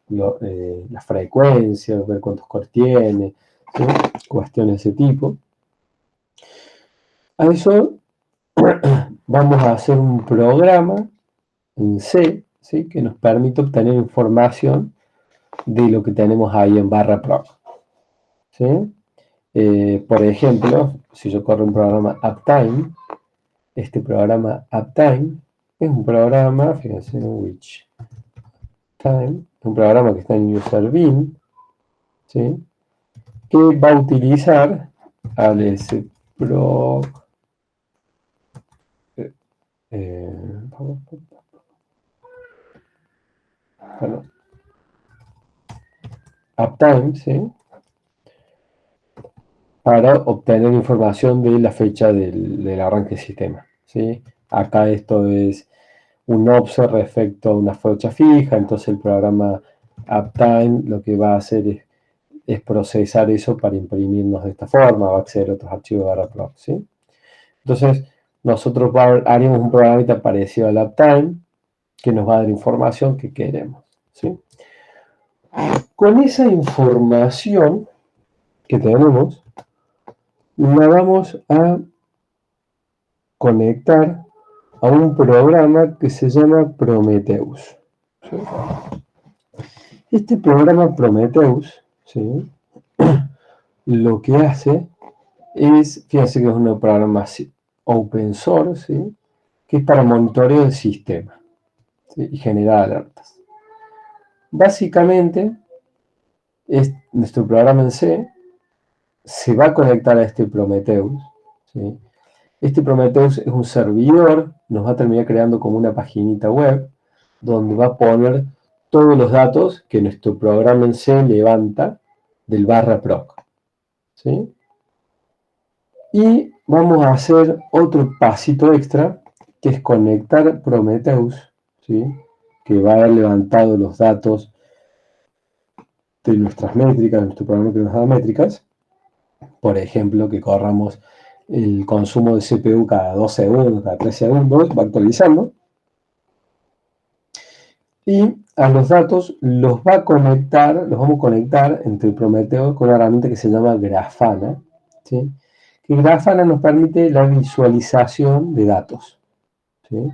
la frecuencia, ver cuántos cores tiene, ¿sí? Cuestiones de ese tipo. A eso vamos a hacer un programa en C, ¿sí? Que nos permite obtener información de lo que tenemos ahí en barra proc, ¿sí? Por ejemplo, si yo corro un programa uptime, este programa uptime es un programa, fíjense, which time, un programa que está en user bin, ¿sí? Que va a utilizar al sproc uptime, ¿sí? Para obtener información de la fecha del arranque del sistema, ¿sí? Acá esto es un offset respecto a una fecha fija, entonces el programa uptime lo que va a hacer es es procesar eso para imprimirnos de esta forma o acceder a otros archivos de barra proc, ¿sí? Entonces, nosotros haríamos un programita parecido al uptime que nos va a dar información que queremos, ¿sí? Con esa información que tenemos, la vamos a conectar a un programa que se llama Prometheus, ¿sí? Este programa Prometheus, ¿sí? Lo que hace es, fíjense que es un programa open source, ¿sí? Que es para monitoreo del sistema, ¿sí? Y generar alertas. Básicamente, nuestro programa en C se va a conectar a este Prometheus, ¿sí? Este Prometheus es un servidor, nos va a terminar creando como una paginita web, donde va a poner todos los datos que nuestro programa en C levanta del barra proc, ¿sí? Y vamos a hacer otro pasito extra, que es conectar Prometheus, ¿sí? Que va a haber levantado los datos de nuestras métricas, de nuestro programa que nos da métricas. Por ejemplo, que corramos el consumo de CPU cada 2 segundos, cada 3 segundos, va actualizando. Y a los datos los vamos a conectar entre Prometheus con una herramienta que se llama Grafana, ¿sí? Que Grafana nos permite la visualización de datos, ¿sí?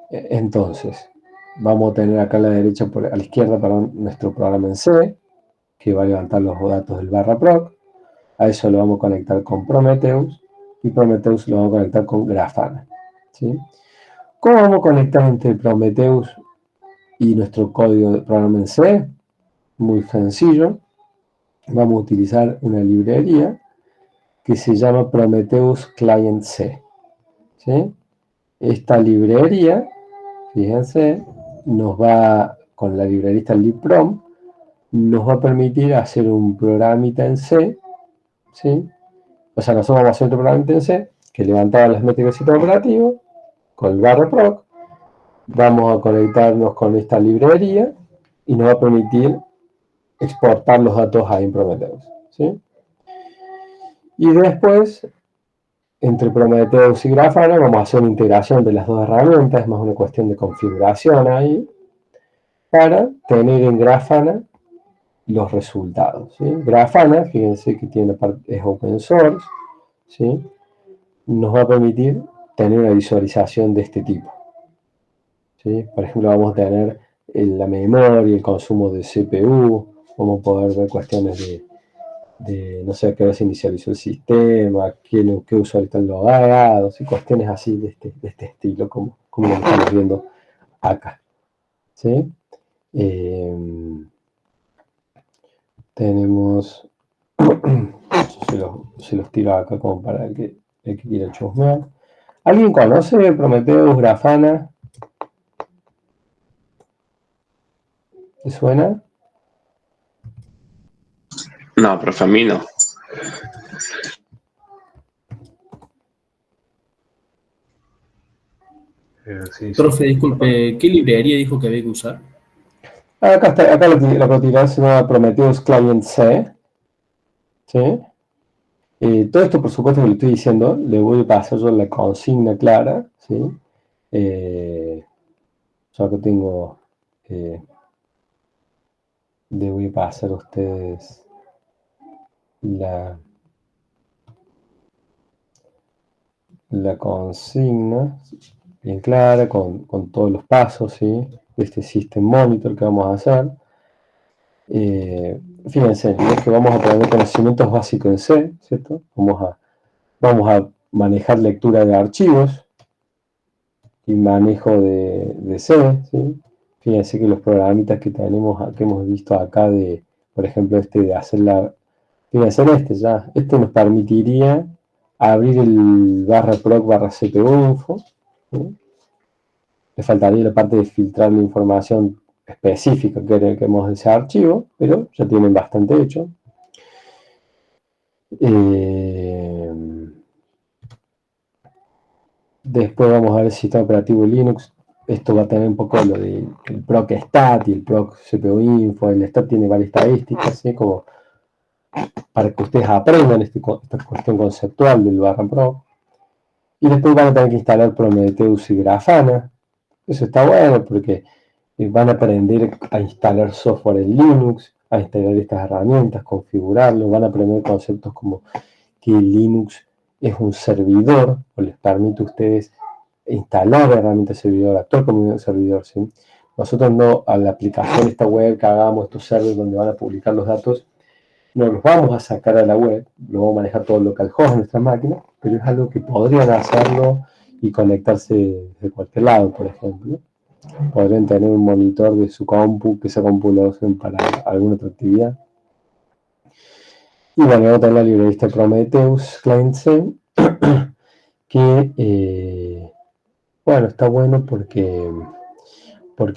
Entonces, vamos a tener acá a la izquierda, nuestro programa en C, que va a levantar los datos del barra proc. A eso lo vamos a conectar con Prometheus, y Prometheus lo vamos a conectar con Grafana, ¿sí? ¿Cómo vamos a conectar entre Prometheus y nuestro código de programa en C? Muy sencillo. Vamos a utilizar una librería que se llama Prometheus Client C, ¿sí? Esta librería, fíjense, con la librería libprom, nos va a permitir hacer un programita en C, ¿sí? O sea, nosotros vamos a hacer otro programita en C que levantaba las métricas del sistema operativo con el barra proc. Vamos a conectarnos con esta librería y nos va a permitir exportar los datos a Prometheus, ¿sí? Y después, entre Prometheus y Grafana, vamos a hacer una integración de las dos herramientas, es más una cuestión de configuración ahí, para tener en Grafana los resultados, ¿sí? Grafana, fíjense que es open source, ¿sí? Nos va a permitir tener una visualización de este tipo, ¿sí? Por ejemplo, vamos a tener la memoria, el consumo de CPU, vamos a poder ver cuestiones de no sé a qué hora se inicializó el sistema, qué usuarios están logados, y cuestiones así de este estilo, como lo estamos viendo acá, ¿sí? Tenemos, se los tiro acá como para el que quiera chusmear. ¿Alguien conoce Prometheus, Grafana? ¿Te suena? No, profe, a mí no. Sí. Profe, disculpe, ¿qué librería dijo que había que usar? Acá está, acá la propiedad se llama Prometheus Client C, ¿sí? Todo esto, por supuesto, que le estoy diciendo, le voy a pasar yo la consigna clara, ¿sí? Yo acá tengo, le voy a pasar a ustedes la consigna, bien clara, con todos los pasos, ¿sí? De este System Monitor que vamos a hacer. Fíjense, es que vamos a tener conocimientos básicos en C, ¿cierto? Vamos a manejar lectura de archivos y manejo de C, ¿sí? Fíjense que los programitas que hemos visto acá por ejemplo, de hacer fíjense este nos permitiría abrir el barra proc barra CPU info, ¿sí? Le faltaría la parte de filtrar la información específica que queremos de ese archivo, pero ya tienen bastante hecho. Después vamos a ver el sistema operativo Linux. esto va a tener un poco lo del proc stat y el proc CPU info. El stat tiene varias estadísticas, ¿sí? Como para que ustedes aprendan esta cuestión conceptual del barra proc. Y después van a tener que instalar Prometheus y Grafana. Eso está bueno porque van a aprender a instalar software en Linux, a instalar estas herramientas, configurarlo. Van a aprender conceptos como que Linux es un servidor, o les permite a ustedes instalar herramientas de servidor, actuar como un servidor, ¿sí? Nosotros no, a la aplicación, esta web que hagamos, estos servers donde van a publicar los datos, no los vamos a sacar a la web, lo vamos a manejar todo localhost en nuestra máquina, pero es algo que podrían hacerlo y conectarse de cualquier lado, por ejemplo. Podrían tener un monitor de su compu, que esa compu lo usen para alguna otra actividad. Y bueno, vamos a tener la librería Prometheus Client-C, que bueno, está bueno porque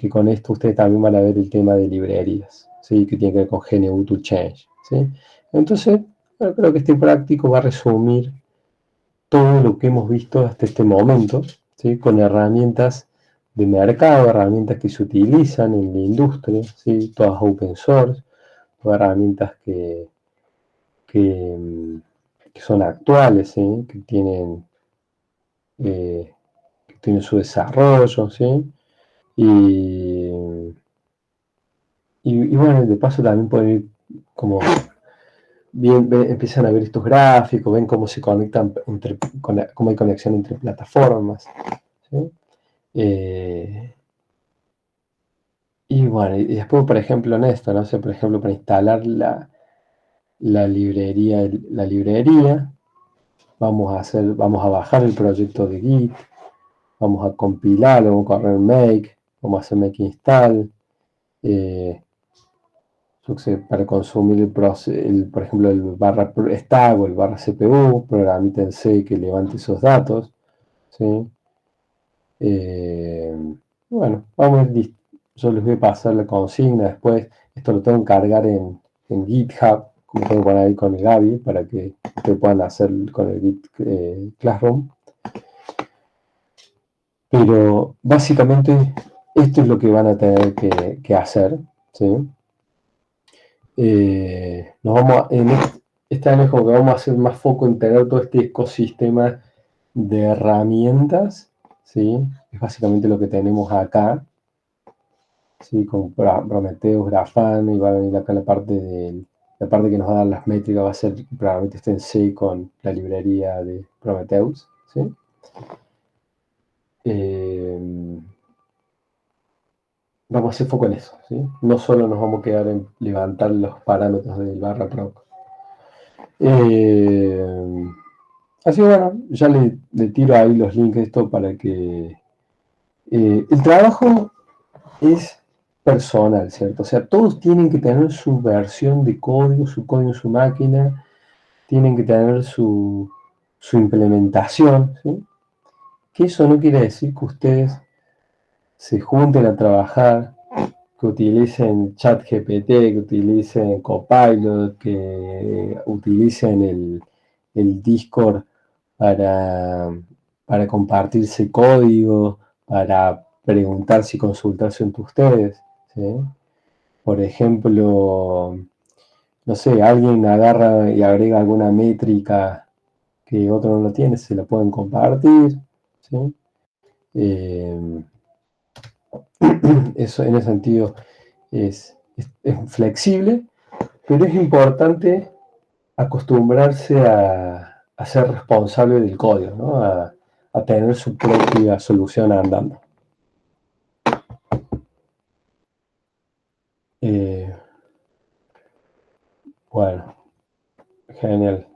con esto ustedes también van a ver el tema de librerías, ¿sí? Que tiene que ver con GNU to Change, ¿sí? Entonces, bueno, creo que este práctico va a resumir todo lo que hemos visto hasta este momento, ¿sí? Con herramientas de mercado, herramientas que se utilizan en la industria, ¿sí? Todas open source, todas herramientas que son actuales, ¿sí? Que tienen su desarrollo, ¿sí? Y bueno, de paso también pueden ir como empiezan a ver estos gráficos, ven cómo se conectan, cómo hay conexión entre plataformas, ¿sí? Y bueno, y después, por ejemplo, en esto, ¿no? O sea, por ejemplo, para instalar la librería, vamos a bajar el proyecto de Git, vamos a compilarlo, vamos a correr make, vamos a hacer make install, para consumir por ejemplo, el barra stack o el barra CPU, programita en C que levante esos datos, ¿sí? Bueno, vamos a ver, yo les voy a pasar la consigna después. Esto lo tengo que cargar en GitHub, como tengo ahí con el Gaby, para que ustedes puedan hacer con el Git Classroom. Pero básicamente esto es lo que van a tener que hacer, ¿sí? En este año es como que vamos a hacer más foco en tener todo este ecosistema de herramientas, ¿sí? Es básicamente lo que tenemos acá, ¿sí? Con Prometheus, Grafana, y va a venir acá la parte que nos va a dar las métricas, va a ser probablemente esté en C con la librería de Prometheus, ¿sí? Vamos a hacer foco en eso, ¿sí? No solo nos vamos a quedar en levantar los parámetros del barra proc. Así que bueno, ya le tiro ahí los links de esto para que... el trabajo es personal, ¿cierto? O sea, todos tienen que tener su versión de código, su código en su máquina, tienen que tener su implementación, ¿sí? Que eso no quiere decir que ustedes se junten a trabajar, que utilicen ChatGPT, que utilicen Copilot, que utilicen el Discord para compartirse código, para preguntarse y consultarse entre ustedes, ¿sí? Por ejemplo, no sé, alguien agarra y agrega alguna métrica que otro no lo tiene, se la pueden compartir, ¿sí? Eso en ese sentido es flexible, pero es importante acostumbrarse a ser responsable del código, ¿no? A tener su propia solución andando. Bueno, genial.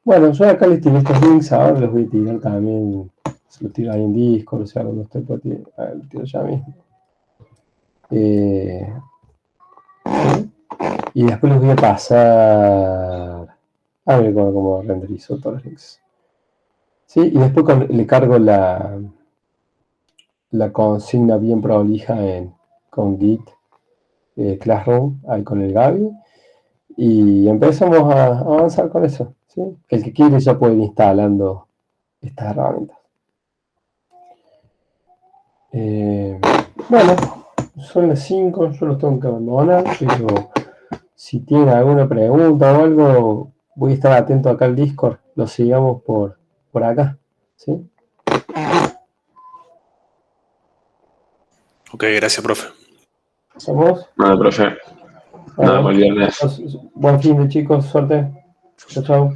Bueno, yo acá les tiré estos links, ahora los voy a tirar también, se los tiro ahí en Discord, o sea, donde usted puede tirar, a ver, lo tiro ya mismo. Y después les voy a pasar, a ver cómo renderizo todos los links. Sí, y después le cargo la consigna bien prolija con Git Classroom, ahí con el Gaby, y empezamos a avanzar con eso, ¿sí? El que quiere ya puede ir instalando estas herramientas. Bueno, son las 5, yo los tengo que abandonar, pero si tienen alguna pregunta o algo, voy a estar atento acá al Discord, lo sigamos por acá, ¿sí? Ok, gracias, profe. ¿Somos? Nada, profe. Nada, Bueno, buen viernes. buen fin de chicos, suerte. Chao, chao.